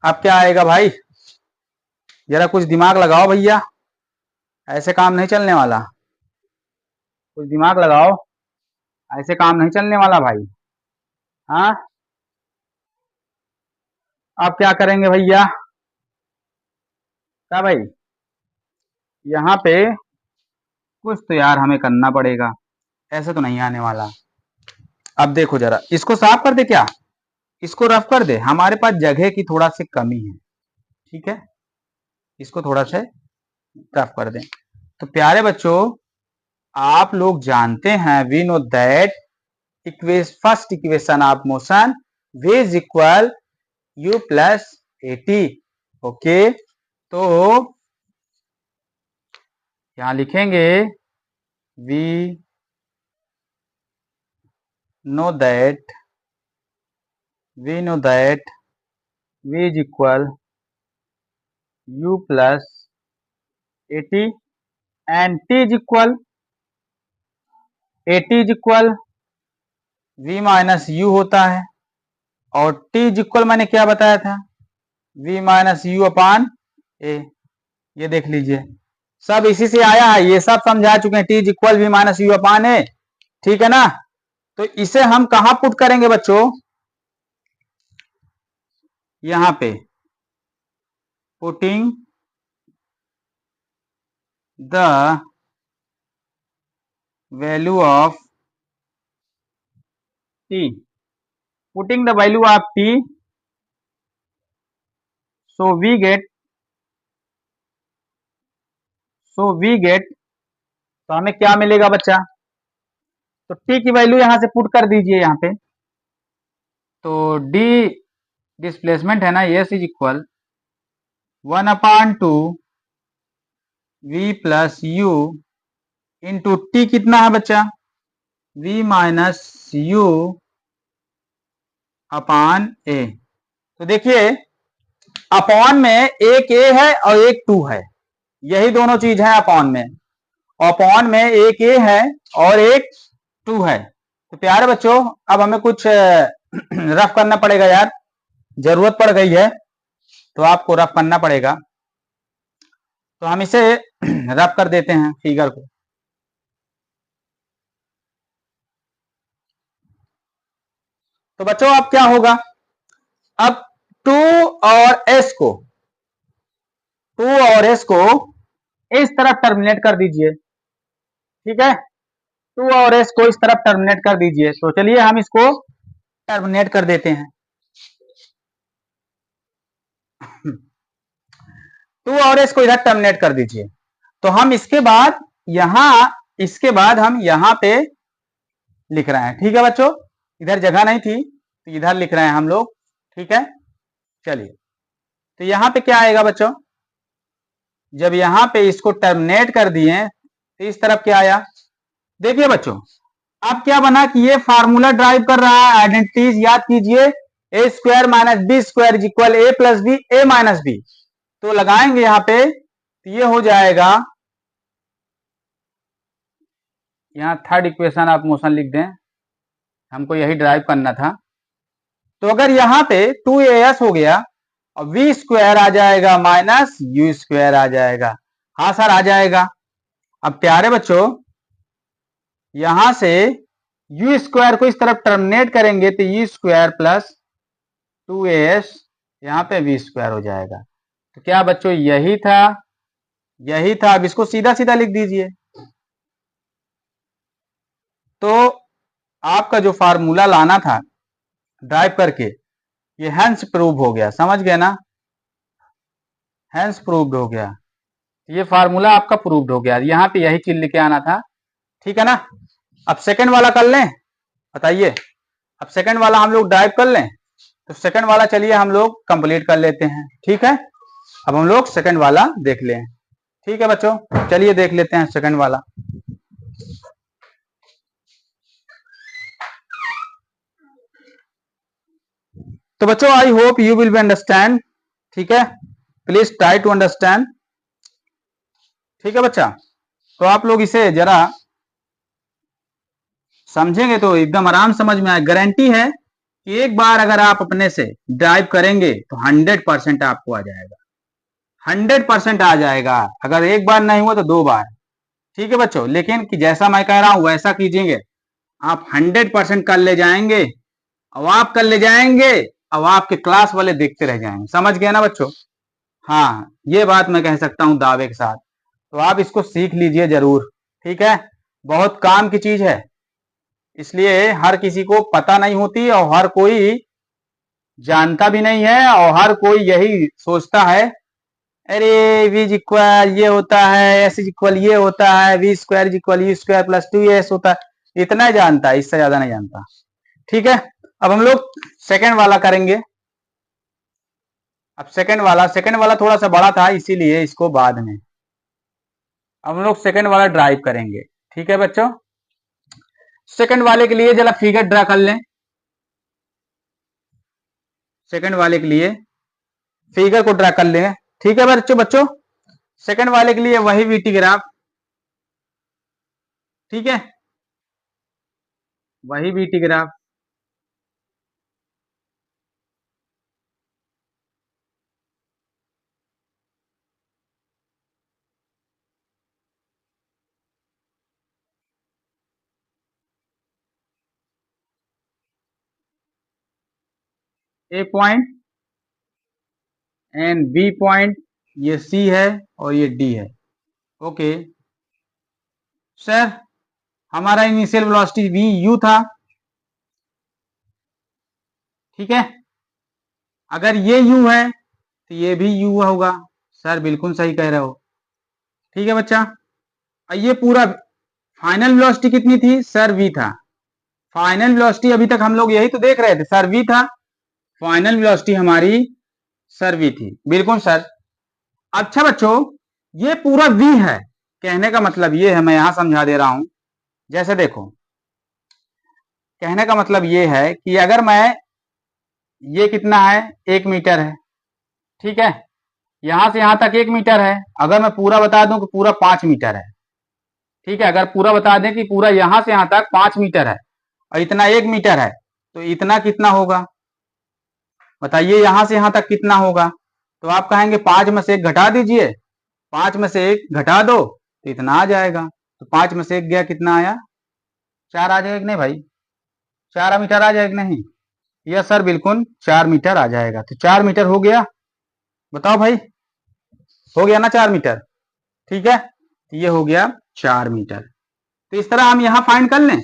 अब क्या आएगा भाई, जरा कुछ दिमाग लगाओ भैया, ऐसे काम नहीं चलने वाला, कुछ दिमाग लगाओ, ऐसे काम नहीं चलने वाला भाई। हाँ, अब क्या करेंगे भैया, क्या भाई, यहाँ पे कुछ तो यार हमें करना पड़ेगा, ऐसे तो नहीं आने वाला। अब देखो जरा, इसको साफ कर दे क्या, इसको रफ कर दे, हमारे पास जगह की थोड़ा सी कमी है, ठीक है, इसको थोड़ा सा रफ कर दें। तो प्यारे बच्चों, आप लोग जानते हैं, we know that first equation of motion v is equal u plus AT। Okay, तो यहां लिखेंगे we know that v is equal u plus AT and t is equal v minus u होता है, और t इज इक्वल मैंने क्या बताया था, v माइनस यू अपान ए। ये देख लीजिए, सब इसी से आया है, ये सब समझा चुके हैं, t is equal v minus u upon a, ठीक है ना। तो इसे हम कहां पुट करेंगे बच्चों, यहां पे, putting the value of t, putting the value of t, so we get तो हमें क्या मिलेगा बच्चा, तो t की वैल्यू यहां से पुट कर दीजिए यहाँ पे। तो d डिस्प्लेसमेंट है ना, yes is equal 1/2 v plus you into T, कितना है बच्चा, v माइनस यू अपान ए। तो देखिए, अपॉन में एक ए है और एक टू है, यही दोनों चीज है अपॉन में, अपॉन में एक ए है और एक टू है। तो प्यारे बच्चों, अब हमें कुछ रफ करना पड़ेगा यार, जरूरत पड़ गई है, तो आपको रफ करना पड़ेगा। तो हम इसे रफ कर देते हैं फिगर को। तो बच्चों अब क्या होगा, अब टू और एस को इस तरफ टर्मिनेट कर दीजिए, ठीक है, टू और एस को इस तरफ टर्मिनेट कर दीजिए। तो चलिए हम इसको टर्मिनेट कर देते हैं, टू और एस को इधर टर्मिनेट कर दीजिए। तो हम इसके बाद हम यहां पे लिख रहे हैं, ठीक है बच्चों, इधर जगह नहीं थी तो इधर लिख रहे हैं हम लोग, ठीक है। चलिए, तो यहां पे क्या आएगा बच्चों, जब यहां पे इसको टर्मिनेट कर दिए तो इस तरफ क्या आया, देखिए बच्चों, अब क्या बना कि ये फार्मूला ड्राइव कर रहा है, आइडेंटिटीज याद कीजिए, a square minus b square is equal a plus b, a minus b. तो लगाएंगे यहाँ पे, तो ये हो जाएगा, यहाँ थर्ड इक्वेशन आप मोशन लिख दें, हमको यही ड्राइव करना था। तो अगर यहाँ पे 2as हो गया और v स्क्वायर आ जाएगा माइनस यू स्क्वायर आ जाएगा, हाँ सर आ जाएगा। अब प्यारे बच्चों, यहां से यू स्क्वायर को इस तरफ टर्मिनेट करेंगे तो यू स्क्वायर प्लस 2as यहाँ पे वी स्क्वायर हो जाएगा। तो क्या बच्चों यही था, यही था। अब इसको सीधा सीधा लिख दीजिए। तो आपका जो फार्मूला लाना था ड्राइव करके, ये हैंस प्रूव हो गया, समझ गए ना, हैंस प्रूव्ड हो गया। ये फार्मूला आपका प्रूव्ड हो गया, यहाँ पे यही चीज लेके आना था, ठीक है ना। अब सेकंड वाला कर लें, बताइए। अब सेकंड वाला हम लोग ड्राइव कर लें, तो सेकंड वाला चलिए हम लोग कंप्लीट कर लेते हैं, ठीक है। अब हम लोग सेकंड वाला देख लें, ठीक है बच्चों, चलिए देख लेते हैं सेकंड वाला। तो बच्चों I hope you will be understand, ठीक है, प्लीज ट्राई टू अंडरस्टैंड, ठीक है बच्चा। तो आप लोग इसे जरा समझेंगे तो एकदम आराम समझ में आए। गारंटी है कि एक बार अगर आप अपने से ड्राइव करेंगे तो 100% आपको आ जाएगा, 100% आ जाएगा। अगर एक बार नहीं हुआ तो 2 बार, ठीक है बच्चों। लेकिन कि जैसा मैं कह रहा हूं वैसा कीजिएंगे, आप 100% कर ले जाएंगे। अब आप कर ले जाएंगे, अब आपके क्लास वाले देखते रह जाएंगे, समझ गए ना बच्चों। हाँ, ये बात मैं कह सकता हूं दावे के साथ। तो आप इसको सीख लीजिए जरूर, ठीक है, बहुत काम की चीज है। इसलिए हर किसी को पता नहीं होती और हर कोई जानता भी नहीं है, और हर कोई यही सोचता है, अरे वी इक्वल ये होता है, एस इक्वल ये होता है, V square equal you square plus 2s होता है। इतना ही जानता है, इससे ज्यादा नहीं जानता, ठीक है। अब हम लोग सेकंड वाला करेंगे। अब सेकंड वाला थोड़ा सा बड़ा था, इसीलिए इसको बाद में अब हम लोग सेकंड वाला ड्राइव करेंगे, ठीक है बच्चों। सेकंड वाले के लिए जरा फिगर ड्रा कर लें। सेकंड वाले के लिए फिगर को ड्रा कर लें, ठीक है बच्चों। सेकंड वाले के लिए वही वीटी ग्राफ, ठीक है, वही VT graph. A point and B point, ये सी है और ये डी है, ओके सर। हमारा इनिशियल वेलोसिटी वी यू था, ठीक है। अगर ये यू है तो ये भी यू होगा, सर बिल्कुल सही कह रहे हो, ठीक है बच्चा। ये पूरा फाइनल वेलोसिटी कितनी थी सर, वी था। फाइनल वेलोसिटी अभी तक हम लोग यही तो देख रहे थे, सर वी था। फाइनल वेलोसिटी हमारी सर वी थी, बिल्कुल सर। अच्छा बच्चों, ये पूरा वी है, कहने का मतलब ये है, मैं यहां समझा दे रहा हूं। जैसे देखो, कहने का मतलब ये है कि अगर मैं, ये कितना है, 1 मीटर है, ठीक है। यहां से यहां तक 1 मीटर है। अगर मैं पूरा बता दूं कि पूरा 5 मीटर है, ठीक है। अगर पूरा बता दें कि पूरा यहां से यहां तक 5 मीटर है और इतना 1 मीटर है, तो इतना कितना होगा बताइए, यहां से यहां तक कितना होगा। तो आप कहेंगे 5 में से 1 घटा दीजिए, 5 में से 1 घटा दो तो इतना आ जाएगा। तो 5 में से 1 गया, कितना आया, 4 आ जाएगा कि नहीं भाई, 4 मीटर आ जाएगा नहीं। यस सर, बिल्कुल 4 मीटर आ जाएगा। तो 4 मीटर हो गया, बताओ भाई, हो गया ना 4 मीटर, ठीक है। तो ये हो गया 4 मीटर। तो इस तरह हम यहां फाइंड कर लें।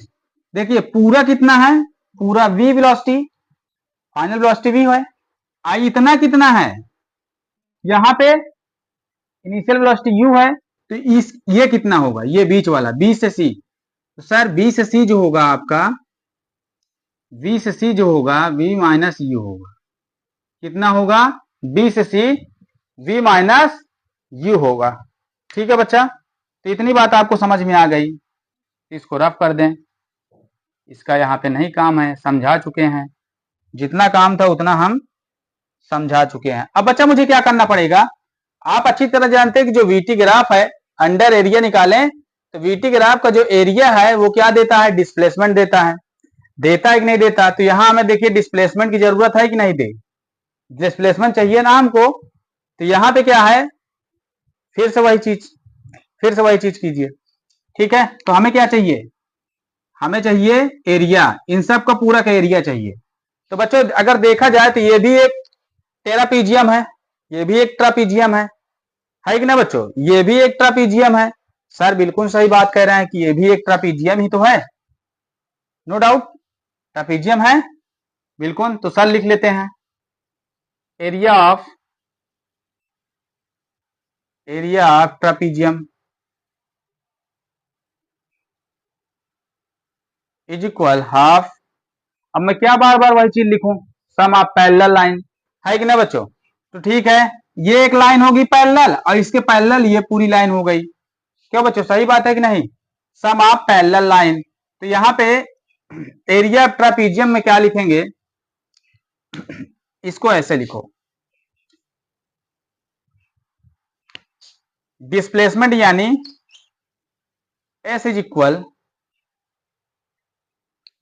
देखिए पूरा कितना है, पूरा V velocity, final velocity V है। आई इतना कितना है, यहां पे इनिशियल वेलोसिटी यू है, तो इस ये कितना होगा, ये बीच वाला बी से सी। तो सर बी से सी जो होगा आपका, बी से सी जो होगा, वी माइनस यू होगा। कितना होगा, बी से सी वी माइनस यू होगा, ठीक है बच्चा। तो इतनी बात आपको समझ में आ गई, इसको रफ कर दें, इसका यहाँ पे नहीं काम है, समझा चुके हैं। जितना काम था उतना हम समझा चुके हैं। अब बच्चा मुझे क्या करना पड़ेगा, आप अच्छी तरह जानते हैं कि जो वीटी ग्राफ है, अंडर एरिया निकालें तो वीटी ग्राफ का जो एरिया है वो क्या देता है, डिस्प्लेसमेंट देता है। देता है कि नहीं देता। तो यहां हमें देखिए डिस्प्लेसमेंट की जरूरत है कि नहीं दे, डिस्प्लेसमेंट चाहिए ना हमको। तो यहां पे क्या है, फिर से वही चीज कीजिए। ठीक है, तो हमें क्या चाहिए, हमें चाहिए एरिया, इन सब का पूरा का एरिया चाहिए। तो बच्चों अगर देखा जाए तो ये भी एक टेरापीजियम है, ये भी एक ट्रापीजियम है कि ना बच्चों, ये भी एक ट्रापीजियम है। सर बिल्कुल सही बात कह रहे हैं कि ये भी एक ट्रापीजियम ही तो है, नो डाउट ट्रापीजियम है बिल्कुल। तो सर लिख लेते हैं area of trapezium is equal half. अब मैं क्या बार बार वही चीज लिखूं, सम ऑफ पैरेलल लाइन, है कि ना बच्चों। तो ठीक है, ये एक लाइन होगी पैरेलल और इसके पैरेलल ये पूरी लाइन हो गई, क्यों बच्चों सही बात है कि नहीं, सम ऑफ पैरेलल लाइन। तो यहाँ पे एरिया ऑफ ट्रापीजियम में क्या लिखेंगे, इसको ऐसे लिखो, डिस्प्लेसमेंट यानी एस इज इक्वल,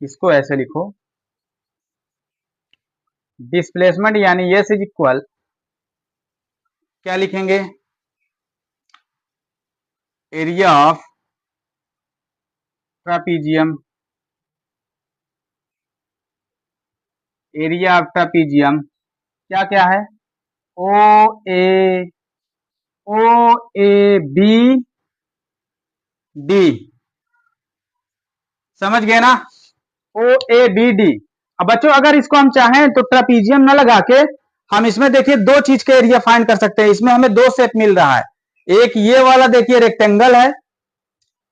इसको ऐसे लिखो, डिस्प्लेसमेंट यानी एस इज इक्वल, क्या लिखेंगे, area of trapezium, area of ट्रापीजियम क्या क्या है, ओ ए, ओ ए बी डी, समझ गए ना, ओ ए बी डी। अब बच्चों अगर इसको हम चाहें तो ट्रापीजियम न लगा के हम इसमें देखिए दो चीज का एरिया फाइंड कर सकते हैं। इसमें हमें दो सेट मिल रहा है, एक ये वाला देखिए रेक्टेंगल है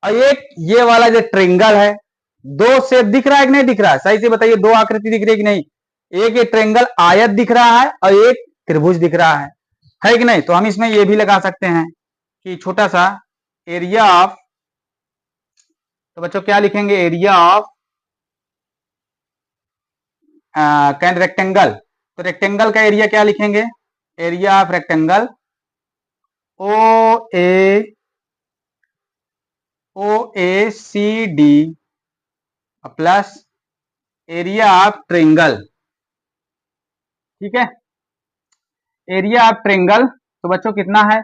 और एक ये वाला जो ट्रेंगल है। दो सेट दिख रहा है कि नहीं दिख रहा है, सही से बताइए, दो आकृति दिख रही है कि नहीं, एक ये ट्रेंगल आयत दिख रहा है और एक त्रिभुज दिख रहा है कि नहीं। तो हम इसमें ये भी लगा सकते हैं कि छोटा सा एरिया ऑफ, तो बच्चों क्या लिखेंगे, एरिया ऑफ कैन रेक्टेंगल, तो रेक्टेंगल का एरिया क्या लिखेंगे, area of rectangle O A C D plus area of triangle, ठीक है, एरिया ऑफ ट्रेंगल तो बच्चों कितना है,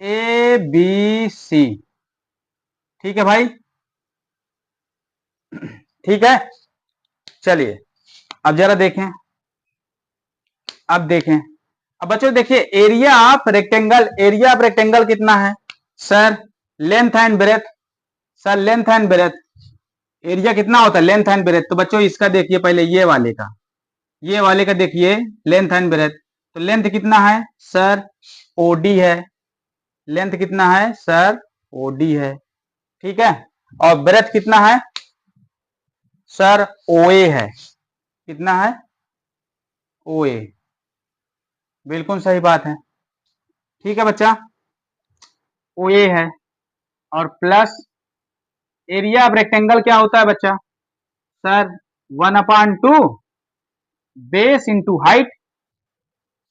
ए बी सी, ठीक है भाई, ठीक है। चलिए अब जरा देखें, अब देखें, अब बच्चों देखिए area of rectangle, area of rectangle कितना है sir, length and breadth, sir length and breadth, area कितना होता है लेंथ एंड ब्रेथ। तो बच्चों इसका देखिए पहले ये वाले का, ये वाले का देखिए लेंथ एंड ब्रेथ, तो लेंथ कितना है सर, ओडी है, लेंथ कितना है सर, ओडी है, ठीक है, और ब्रेथ कितना है सर, ओए है, कितना है, ओए, बिल्कुल सही बात है, ठीक है बच्चा, ओए है, और प्लस एरिया ऑफ रेक्टेंगल क्या होता है बच्चा, सर 1/2 बेस इंटू हाइट,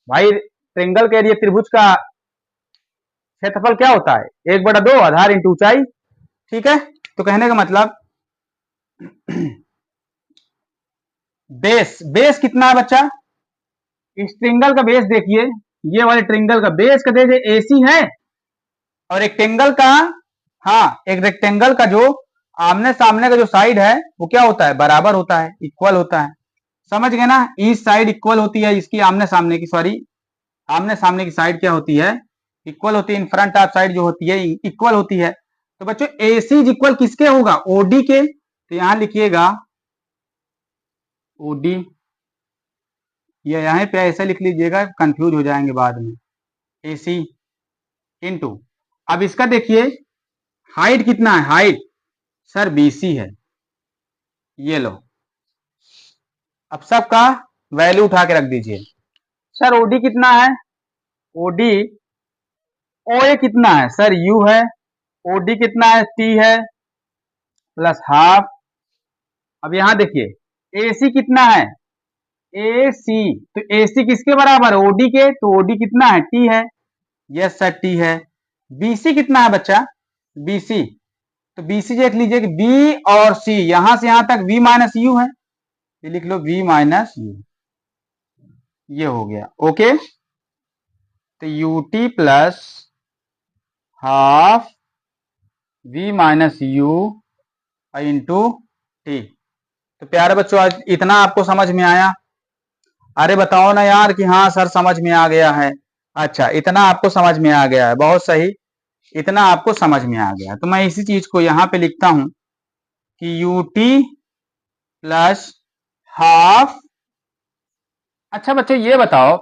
भाई ट्रेंगल के एरिया त्रिभुज का क्षेत्रफल क्या होता है, 1/2 आधार इंटू ऊंचाई, ठीक है। तो कहने का मतलब बेस, बेस कितना है बच्चा, इस ट्रेंगल का बेस देखिए, ये वाले ट्रेंगल का बेस का देखिए एसी है, और रेक्टेंगल का, हाँ एक रेक्टेंगल का जो आमने सामने का जो साइड है वो क्या होता है, बराबर होता है, इक्वल होता है, समझ गए ना, इस साइड इक्वल होती है इसकी आमने सामने की, सॉरी आमने सामने की साइड क्या होती है, इक्वल होती है, इन फ्रंट ऑफ साइड जो होती है इक्वल होती है। तो बच्चों एसी इक्वल किसके होगा, ओडी के, तो यहां लिखिएगा ओडी, या यहां पे ऐसा लिख लीजिएगा, कंफ्यूज हो जाएंगे बाद में, एसी इनटू, अब इसका देखिए हाइट कितना है, हाइट सर बीसी है, ये लो, अब सबका वैल्यू उठा के रख दीजिए, सर ओडी कितना है, ओडी, ओए कितना है सर यू है, ओडी कितना है टी है, प्लस हाफ, अब यहां देखिए एसी कितना है, ए सी, तो ए सी किसके बराबर है, ओडी के, तो ओडी कितना है, टी है, यस सर टी है। बीसी कितना है बच्चा, बीसी, तो बीसी देख लीजिए कि बी और सी यहां से यहां तक वी माइनस यू है, ये लिख लो वी माइनस यू, ये हो गया ओके। तो UT plus half v minus you into T. तो प्यारे बच्चों आज इतना आपको समझ में आया? अरे बताओ ना यार कि हाँ सर समझ में आ गया है। अच्छा इतना आपको समझ में आ गया है, बहुत सही, इतना आपको समझ में आ गया। तो मैं इसी चीज को यहाँ पे लिखता हूं कि यू टी प्लस हाफ। अच्छा बच्चों ये बताओ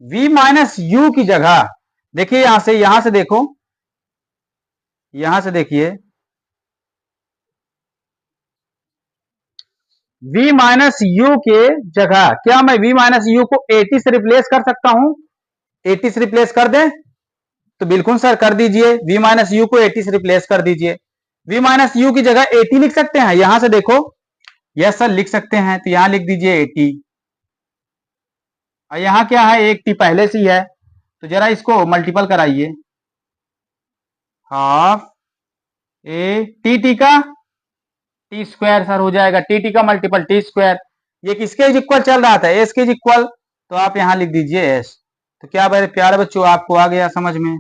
v माइनस यू की जगह, देखिए यहां से देखो, यहां से देखिए, v माइनस यू के जगह क्या मैं v माइनस यू को 80 से रिप्लेस कर सकता हूं? 80 से रिप्लेस कर दें? तो बिल्कुल सर कर दीजिए, v माइनस यू को 80 से रिप्लेस कर दीजिए। v माइनस यू की जगह 80 लिख सकते हैं, यहां से देखो, यस सर लिख सकते हैं, तो यहां लिख दीजिए 80। और यहां क्या है, एक टी पहले से ही है, तो जरा इसको मल्टीपल कराइए, हाफ ए टी टी का टी स्क्वायर सर हो जाएगा, टी टी का मल्टीपल टी स्क्वायर। ये किसके इक्वल चल रहा था, एस के इक्वल, तो आप यहां लिख दीजिए एस। तो क्या मेरे प्यारे बच्चों आपको आ गया समझ में?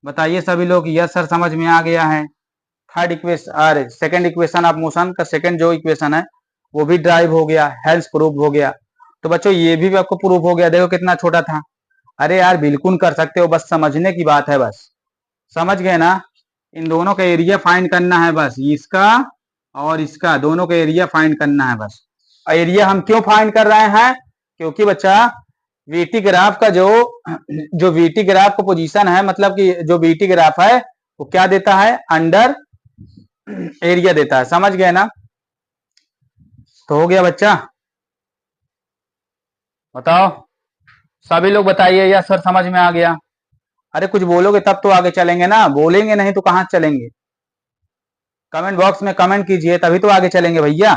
बताइए सभी लोग, यस सर समझ में आ गया है। थर्ड इक्वेशन, अरे सेकंड इक्वेशन ऑफ मोशन का सेकंड जो इक्वेशन है वो भी ड्राइव हो गया, हेल्स प्रूव हो गया। तो बच्चों ये भी आपको प्रूव हो गया, देखो कितना छोटा था। अरे यार बिल्कुल कर सकते हो, बस समझने की बात है, बस समझ गए ना? इन दोनों का एरिया फाइंड करना है, बस इसका और इसका दोनों का एरिया फाइंड करना है बस। एरिया हम क्यों फाइंड कर रहे हैं? क्योंकि बच्चा वीटी ग्राफ का जो वीटी ग्राफ का पोजीशन है, मतलब कि जो वीटी ग्राफ है वो क्या देता है, अंडर एरिया देता है, समझ गए ना? तो हो गया बच्चा, बताओ सभी लोग बताइए, या सर समझ में आ गया? अरे कुछ बोलोगे तब तो आगे चलेंगे ना, बोलेंगे नहीं तो कहां चलेंगे? कमेंट बॉक्स में कमेंट कीजिए तभी तो आगे चलेंगे भैया।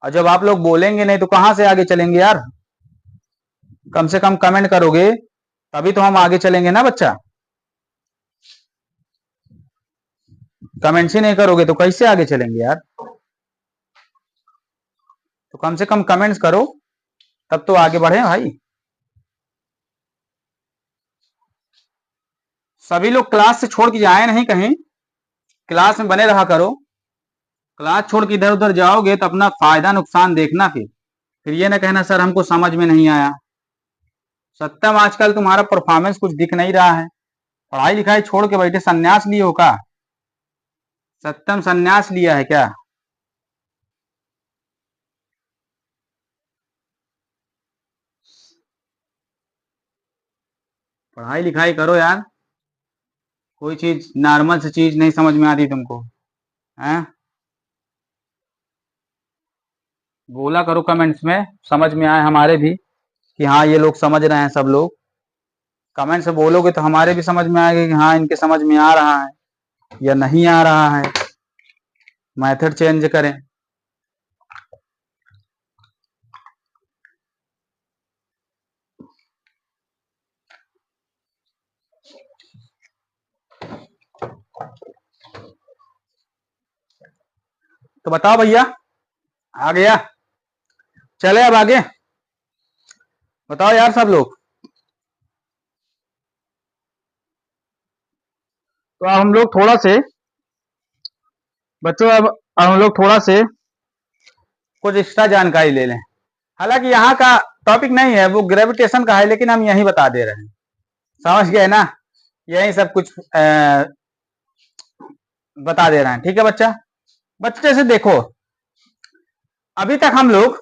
और जब आप लोग बोलेंगे नहीं तो कहां से आगे चलेंगे यार? कम से कम कमेंट करोगे तभी तो हम आगे चलेंगे ना बच्चा। कमेंट्स ही नहीं करोगे तो कैसे आगे चलेंगे यार? तो कम से कम कमेंट्स करो तब तो आगे बढ़े भाई। सभी लोग क्लास से छोड़ के जाए नहीं कहीं, क्लास में बने रहा करो। क्लास छोड़ के इधर उधर जाओगे तो अपना फायदा नुकसान देखना, फिर ये ना कहना सर हमको समझ में नहीं आया। सत्यम आजकल तुम्हारा परफॉर्मेंस कुछ दिख नहीं रहा है, पढ़ाई लिखाई छोड़ के बैठे संन्यास लिए हो का? सत्यम संन्यास लिया है क्या? पढ़ाई लिखाई करो यार, कोई चीज नॉर्मल सी चीज नहीं समझ में आती तुमको हैं? बोला करो कमेंट्स में, समझ में आए हमारे भी कि हाँ ये लोग समझ रहे हैं। सब लोग कमेंट से बोलोगे तो हमारे भी समझ में आएगा कि हाँ इनके समझ में आ रहा है या नहीं आ रहा है, मेथड चेंज करें। तो बताओ भैया, आ गया? चले अब आगे, बताओ यार सब लोग। तो अब हम लोग थोड़ा से बच्चों, अब हम लोग थोड़ा से कुछ एक्स्ट्रा जानकारी ले लें। हालांकि यहाँ का टॉपिक नहीं है, वो ग्रेविटेशन का है, लेकिन हम यही बता दे रहे हैं, समझ गए ना? यही सब कुछ बता दे रहे हैं, ठीक है बच्चा? बच्चे से देखो, अभी तक हम लोग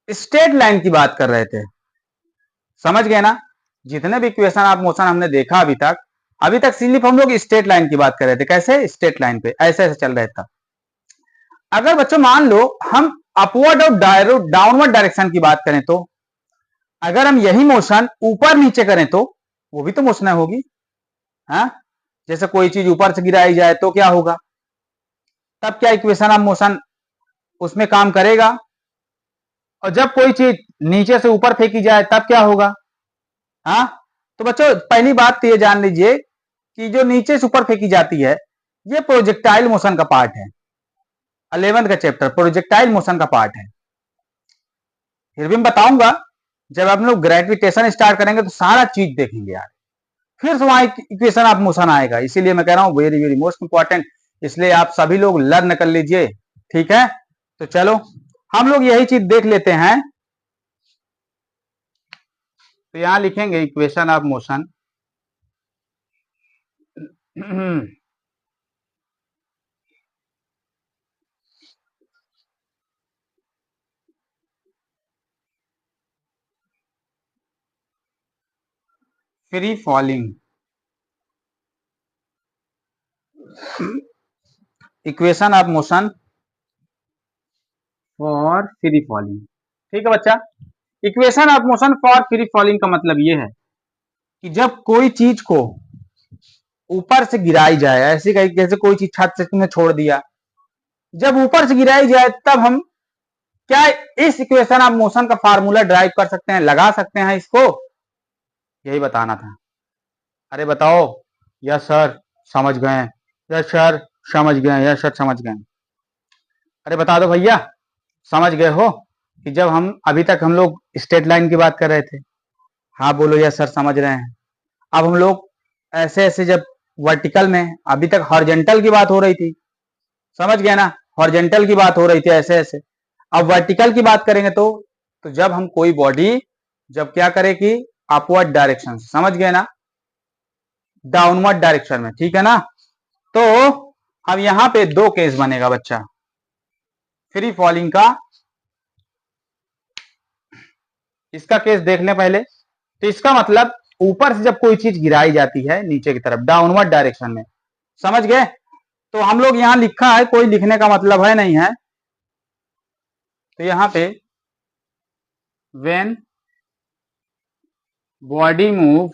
स्ट्रेट लाइन की बात कर रहे थे, समझ गए ना? जितने भी इक्वेशन ऑफ मोशन हमने देखा अभी तक सिर्फ हम लोग स्ट्रेट लाइन की बात कर रहे थे। कैसे? स्ट्रेट लाइन पे ऐसे ऐसे चल रहा था। अगर बच्चों मान लो हम अपवर्ड और डाउनवर्ड डायरेक्शन की बात करें, तो अगर हम यही मोशन ऊपर नीचे करें तो वो भी तो मोशन होगी। हाँ, जैसे कोई चीज ऊपर से गिराई जाए तो क्या होगा, तब क्या इक्वेशन ऑफ मोशन उसमें काम करेगा? और जब कोई चीज नीचे से ऊपर फेंकी जाए तब क्या होगा? हाँ, तो बच्चों पहली बात तो ये जान लीजिए कि जो नीचे से ऊपर फेंकी जाती है ये प्रोजेक्टाइल मोशन का पार्ट है। 11th का चैप्टर प्रोजेक्टाइल मोशन का पार्ट है। फिर भी मैं बताऊंगा, जब हम लोग ग्रेविटेशन स्टार्ट करेंगे तो सारा चीज देखेंगे यार, फिर से वहां इक्वेशन ऑफ मोशन आएगा। इसीलिए मैं कह रहा हूं वेरी वेरी मोस्ट इंपॉर्टेंट, इसलिए आप सभी लोग लर्न कर लीजिए, ठीक है। तो चलो हम लोग यही चीज देख लेते हैं। तो यहां लिखेंगे equation of motion free falling, equation of motion for free falling. ठीक है बच्चा, equation of motion for free falling का मतलब यह है कि जब कोई चीज को ऊपर से गिराई जाए, ऐसे कहीं जैसे कोई चीज छत से तुमने छोड़ दिया, जब ऊपर से गिराई जाए तब हम क्या इस इक्वेशन ऑफ मोशन का फार्मूला ड्राइव कर सकते हैं, लगा सकते हैं इसको, यही बताना था। अरे बताओ, यस सर समझ गए, यस सर समझ गए, यस सर समझ गए। अरे बता दो भैया, समझ गए हो कि जब हम अभी तक हम लोग स्ट्रेट लाइन की बात कर रहे थे, हाँ बोलो यस सर समझ रहे हैं। अब हम लोग ऐसे ऐसे जब वर्टिकल में, अभी तक हॉरिजॉन्टल की बात हो रही थी, समझ गए ना, हॉरिजॉन्टल की बात हो रही थी ऐसे ऐसे, अब वर्टिकल की बात करेंगे तो जब हम कोई बॉडी जब क्या करेगी, अपवर्ड डायरेक्शन, समझ गए ना, डाउनवर्ड डायरेक्शन में, ठीक है ना। तो अब यहां पे दो केस बनेगा बच्चा फ्री फॉलिंग का, इसका केस देख लें पहले। तो इसका मतलब ऊपर से जब कोई चीज गिराई जाती है नीचे की तरफ डाउनवर्ड डायरेक्शन में, समझ गए। तो हम लोग यहां लिखा है, कोई लिखने का मतलब है नहीं है, तो यहां पे when body move,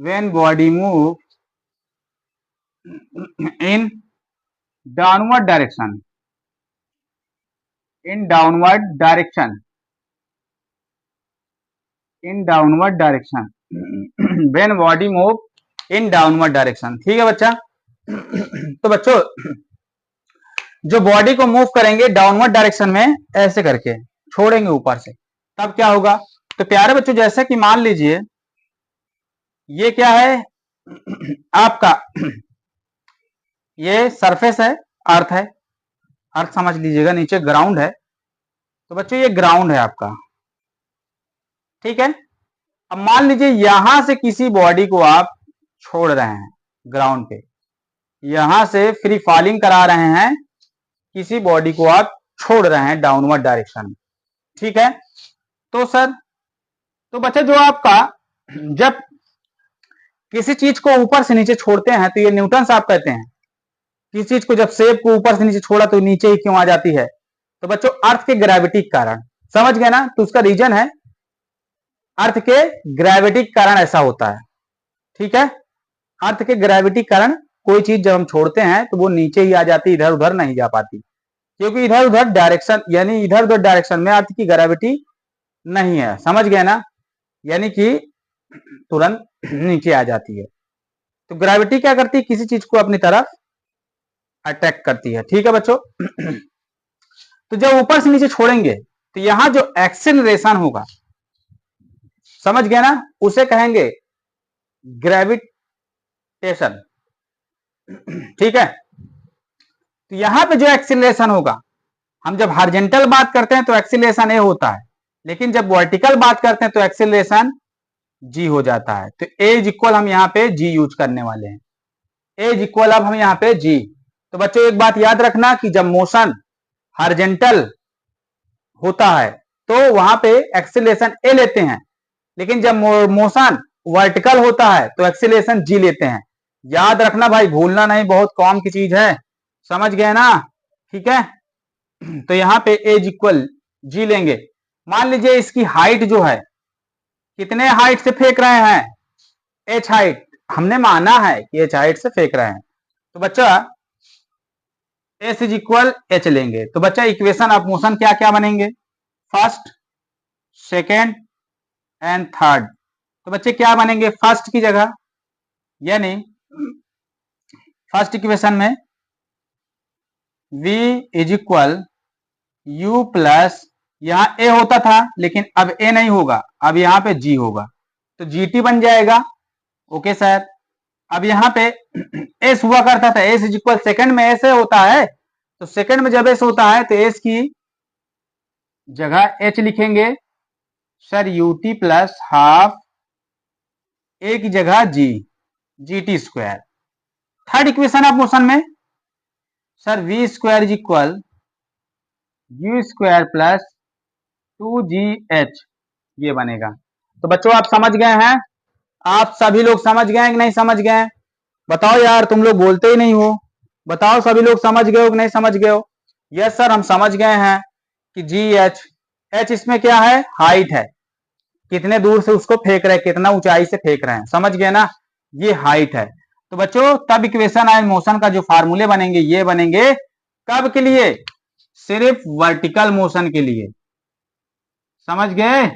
when body move in downward direction, in downward direction, in downward direction, when body move in downward direction, ठीक है बच्चा। तो बच्चों जो बॉडी को मूव करेंगे डाउनवर्ड डायरेक्शन में ऐसे करके छोड़ेंगे ऊपर से, तब क्या होगा। तो प्यारे बच्चों जैसे कि मान लीजिए ये क्या है आपका, ये सरफेस है, अर्थ है, अर्थ समझ लीजिएगा, नीचे ग्राउंड है। तो बच्चों ये ग्राउंड है आपका, ठीक है। अब मान लीजिए यहां से किसी बॉडी को आप छोड़ रहे हैं ग्राउंड पे, यहां से फ्री फॉलिंग करा रहे हैं, किसी बॉडी को आप छोड़ रहे हैं डाउनवर्ड डायरेक्शन में, ठीक है। तो सर, तो बच्चा जो आपका जब किसी चीज को ऊपर से नीचे छोड़ते हैं तो ये न्यूटन आप कहते हैं, किसी चीज को जब सेब को ऊपर से नीचे छोड़ा तो नीचे ही क्यों आ जाती है, तो बच्चों अर्थ के ग्रेविटी के कारण, समझ गए ना। तो उसका रीजन है अर्थ के ग्रेविटी के कारण ऐसा होता है, ठीक है। अर्थ के ग्रेविटी के कारण कोई चीज जब हम छोड़ते हैं तो वो नीचे ही आ जाती, इधर उधर नहीं जा पाती, क्योंकि इधर उधर डायरेक्शन, यानी इधर उधर डायरेक्शन में अर्थ की ग्रेविटी नहीं है, समझ गए ना, यानी कि तुरंत नीचे आ जाती है। तो ग्रेविटी क्या करती है, किसी चीज को अपनी तरफ अट्रैक्ट करती है, ठीक है बच्चों। तो जब ऊपर से नीचे छोड़ेंगे तो यहां जो एक्सेलरेशन होगा, समझ गए ना, उसे कहेंगे ग्रेविटेशन, ठीक है। तो यहां पे जो एक्सेलरेशन होगा, हम जब हॉरिजॉन्टल बात करते हैं तो एक्सेलरेशन ए होता है, लेकिन जब वर्टिकल बात करते हैं तो एक्सेलरेशन जी हो जाता है। तो ए इज इक्वल हम यहाँ पे जी यूज करने वाले हैं, ए इज इक्वल अब हम यहाँ पे जी। तो बच्चों एक बात याद रखना कि जब मोशन हॉरिजॉन्टल होता है तो वहां पे एक्सेलरेशन ए लेते हैं, लेकिन जब मोशन वर्टिकल होता है तो एक्सेलरेशन जी लेते हैं। याद रखना भाई, भूलना नहीं, बहुत कॉम की चीज है, समझ गए ना, ठीक है। तो यहाँ पे एज इक्वल जी लेंगे। मान लीजिए इसकी हाइट जो है, कितने हाइट से फेंक रहे हैं, एच हाइट, हमने माना है कि एच हाइट से फेंक रहे हैं, तो बच्चा एस इज इक्वल एच लेंगे। तो बच्चा इक्वेशन ऑफ मोशन क्या क्या बनेंगे, फर्स्ट, सेकेंड एंड थर्ड। तो बच्चे क्या बनेंगे, फर्स्ट की जगह, यानी फर्स्ट इक्वेशन में v is equal u plus, यहां a होता था लेकिन अब a नहीं होगा, अब यहां पे g होगा। तो जीटी बन जाएगा। Okay sir. अब यहाँ पे एस हुआ करता था, एस इज इक्वल, सेकंड में एस होता है, तो सेकंड में जब एस होता है तो एस की जगह एच लिखेंगे sir, u t plus half a की जगह g, g t square. Third equation of motion में sir v square is equal you square plus 2gh, ये बनेगा। तो बच्चों आप समझ गए हैं? आप सभी लोग समझ गए हैं कि नहीं समझ गए? बताओ यार, तुम लोग बोलते ही नहीं हो। बताओ सभी लोग समझ गए हो कि नहीं समझ गए हो? यस सर, हम समझ गए हैं कि जी एच, एच इसमें क्या है? हाइट है, कितने दूर से उसको फेंक रहे हैं, कितना ऊंचाई से फेंक रहे हैं, समझ गए ना? ये हाइट है। तो बच्चों तब इक्वेशन ऑफ मोशन का जो फार्मूले बनेंगे, ये बनेंगे कब के लिए? सिर्फ वर्टिकल मोशन के लिए, समझ गए?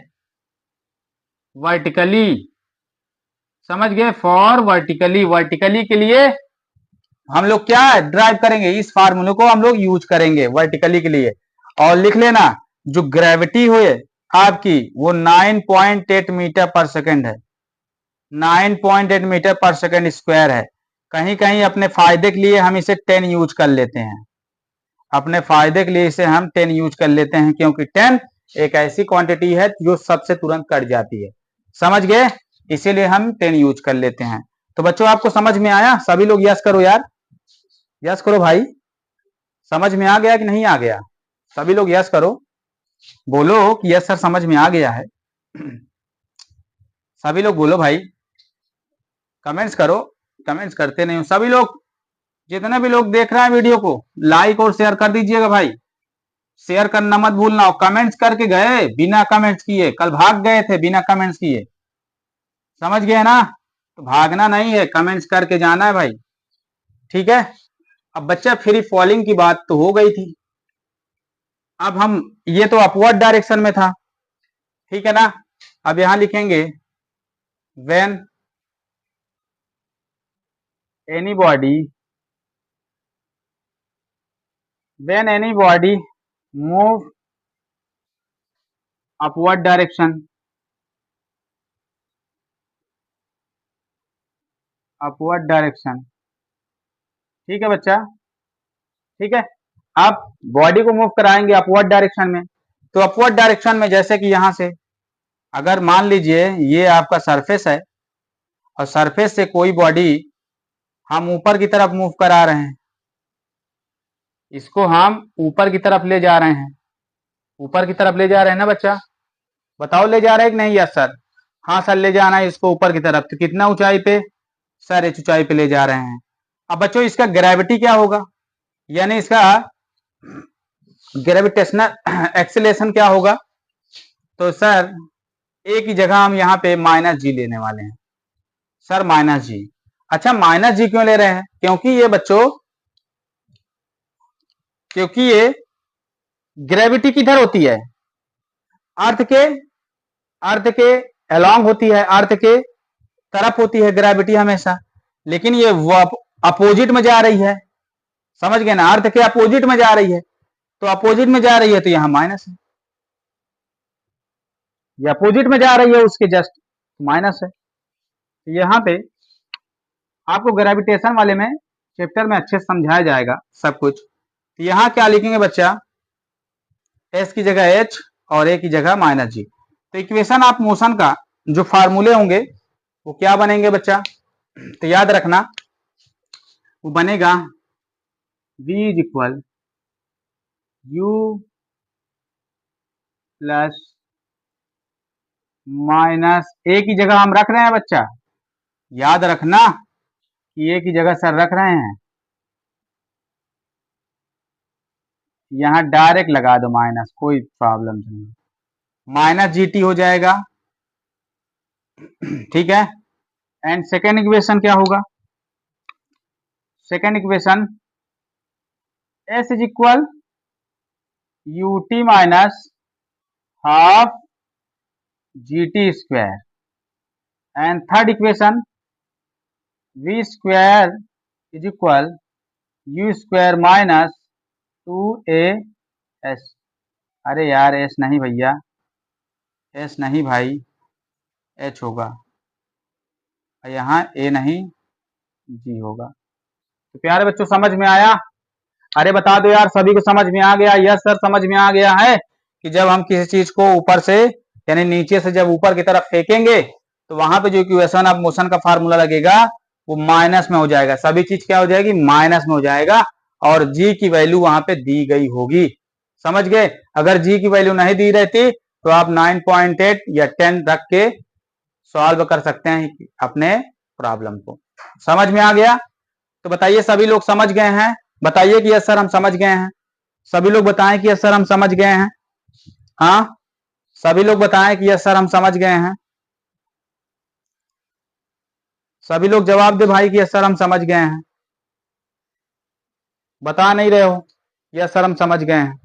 वर्टिकली, समझ गए? फॉर वर्टिकली, वर्टिकली के लिए हम लोग क्या ड्राइव करेंगे? इस फार्मूले को हम लोग यूज करेंगे वर्टिकली के लिए। और लिख लेना, जो ग्रेविटी हुए आपकी वो 9.8 मीटर पर सेकंड है, 9.8 मीटर पर सेकंड स्क्वायर है। कहीं कहीं अपने फायदे के लिए हम इसे 10 यूज कर लेते हैं, अपने फायदे के लिए इसे हम 10 यूज कर लेते हैं, क्योंकि 10 एक ऐसी क्वांटिटी है जो सबसे तुरंत कट जाती है, समझ गए? इसीलिए हम 10 यूज कर लेते हैं। तो बच्चों आपको समझ में आया? सभी लोग यस करो यार, यस करो भाई। समझ में आ गया कि नहीं आ गया? सभी लोग यस करो, बोलो कि यस सर समझ में आ गया है। सभी लोग बोलो भाई, कमेंट्स करो। कमेंट्स करते नहीं हो सभी लोग। जितने भी लोग देख रहे हैं वीडियो को, लाइक और शेयर कर दीजिएगा भाई, शेयर करना मत भूलना। और कमेंट्स करके गए बिना कमेंट्स किए, कल भाग गए थे बिना कमेंट्स किए, समझ गए ना? तो भागना नहीं है, कमेंट्स करके जाना है भाई, ठीक है? अब बच्चा फ्री फॉलिंग की बात तो हो गई थी, अब हम, ये तो अपवर्ड डायरेक्शन में था, ठीक है ना? अब यहां लिखेंगे when any body move upward direction, upward direction, ठीक है बच्चा? ठीक है। आप बॉडी को मूव कराएंगे अपवर्ड डायरेक्शन में, तो अपवर्ड डायरेक्शन में जैसे कि यहां से अगर मान लीजिए ये आपका सरफेस है, और सरफेस से कोई बॉडी हम ऊपर की तरफ मूव करा रहे हैं, इसको हम ऊपर की तरफ ले जा रहे हैं, ऊपर की तरफ ले जा रहे हैं ना बच्चा? बताओ ले जा रहे हैं कि नहीं? Yes sir. हाँ सर, ले जाना है इसको ऊपर की तरफ, तो कितना ऊंचाई पे? सर इस ऊंचाई पे ले जा रहे हैं। अब बच्चों इसका ग्रेविटी क्या होगा, यानी इसका ग्रेविटेशनल एक्सीलरेशन क्या होगा? तो सर ए की जगह हम यहाँ पे माइनस जी लेने वाले हैं, सर माइनस जी। अच्छा माइनस जी क्यों ले रहे हैं? क्योंकि ये बच्चों, क्योंकि ये ग्रेविटी किधर होती है? अर्थ के, अर्थ के अलोंग होती है, अर्थ के तरफ होती है ग्रेविटी हमेशा, लेकिन ये वो अपोजिट में जा रही है, समझ गए ना? अर्थ के अपोजिट में जा रही है, तो अपोजिट में जा रही है तो यहां माइनस है, ये अपोजिट में जा रही है उसके जस्ट, माइनस है। तो यहाँ पे आपको ग्रेविटेशन वाले में चैप्टर में अच्छे से समझाया जाएगा सब कुछ। तो यहाँ क्या लिखेंगे बच्चा? एस की जगह एच और ए की जगह माइनस जी। तो इक्वेशन ऑफ मोशन का जो फार्मूले होंगे वो क्या बनेंगे बच्चा? तो याद रखना, वो बनेगा v is equal u plus minus, a की जगह हम रख रहे हैं बच्चा, याद रखना कि ए की जगह सर रख रहे हैं, यहां डायरेक्ट लगा दो माइनस, कोई प्रॉब्लम नहीं, माइनस जीटी हो जाएगा, ठीक है? एंड सेकेंड इक्वेशन क्या होगा? Second equation S is equal UT minus half GT square. And third equation V square is equal you square minus 2a S. अरे यार एस नहीं भैया, एस नहीं भाई, एच होगा। यहाँ ए नहीं जी होगा। तो प्यारे बच्चों समझ में आया? अरे बता दो यार, सभी को समझ में आ गया? यस सर समझ में आ गया है कि जब हम किसी चीज को ऊपर से यानी नीचे से जब ऊपर की तरफ फेंकेंगे तो वहां पे जो इक्वेशन ऑफ मोशन का फार्मूला लगेगा वो माइनस में हो जाएगा। सभी चीज क्या हो जाएगी? माइनस में हो जाएगा और जी की वैल्यू वहां पे दी गई होगी। समझ गए? अगर जी की वैल्यू नहीं दी रहती तो आप 9.8 या 10 रख के सॉल्व कर सकते हैं अपने प्रॉब्लम को। समझ में आ गया? तो बताइए सभी लोग समझ गए हैं? बताइए कि यस सर हम समझ गए हैं। सभी लोग बताएं कि यस सर हम समझ गए हैं। हाँ, सभी लोग बताएं कि यस सर हम समझ गए हैं। सभी लोग जवाब दे भाई कि यस सर हम समझ गए हैं। बता नहीं रहे हो? यस सर हम समझ गए हैं।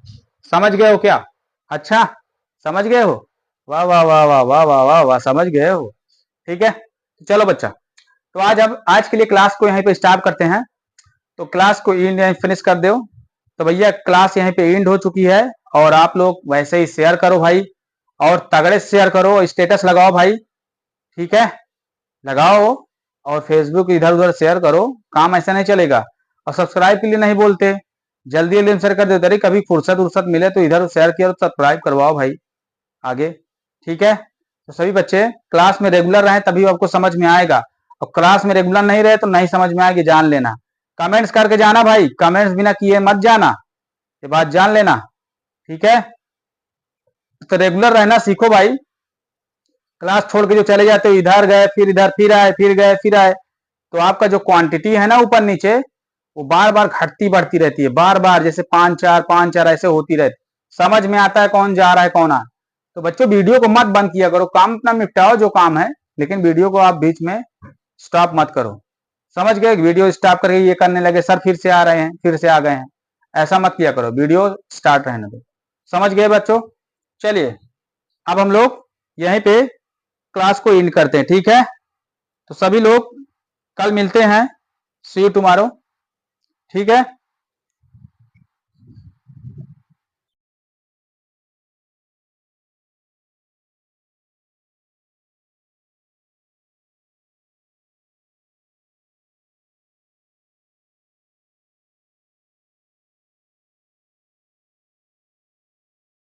समझ गए हो क्या? अच्छा, समझ गए हो? वाह वाह वाह वाह वाह वाह वाह वाह, समझ गए हो। ठीक है, चलो बच्चा, तो आज के लिए क्लास को यहीं पे स्टॉप करते हैं। तो क्लास को फिनिश कर दो। तो भैया क्लास यहीं पे एंड हो चुकी है और आप लोग वैसे ही शेयर करो भाई, और तगड़े से शेयर करो, स्टेटस लगाओ भाई। ठीक है, लगाओ और फेसबुक इधर उधर शेयर करो, काम ऐसा नहीं चलेगा। और सब्सक्राइब के लिए नहीं बोलते, जल्दी जल्दी शेयर कर देते। अरे कभी फुर्सत उर्सत मिले तो इधर शेयर किया तो सब्सक्राइब करवाओ भाई आगे। ठीक है, तो सभी बच्चे क्लास में रेगुलर रहें तभी आपको समझ में आएगा, और क्लास में रेगुलर नहीं रहे तो नहीं समझ में आएगी, जान लेना। कमेंट्स करके जाना भाई, कमेंट्स बिना किए मत जाना, ये बात जान लेना। ठीक है, तो रेगुलर रहना सीखो भाई। क्लास छोड़ के जो चले जाते हो, इधर गए फिर इधर, फिर आए फिर गए फिर आए, तो आपका जो क्वांटिटी है ना ऊपर नीचे, वो बार बार घटती बढ़ती रहती है, बार बार जैसे 5 4 ऐसे होती रहती। समझ में आता है कौन जा रहा है कौन आ। तो बच्चों वीडियो को मत बंद किया करो, काम अपना निपटाओ जो काम है, लेकिन वीडियो को आप बीच में स्टॉप मत करो। समझ गए? वीडियो स्टॉप करके ये करने लगे सर फिर से आ रहे हैं फिर से आ गए हैं, ऐसा मत किया करो, वीडियो स्टार्ट रहने दो। समझ गए बच्चों? चलिए अब हम लोग यहीं पे क्लास को एंड करते हैं। ठीक है, तो सभी लोग कल मिलते हैं, सी यू टुमारो। ठीक है।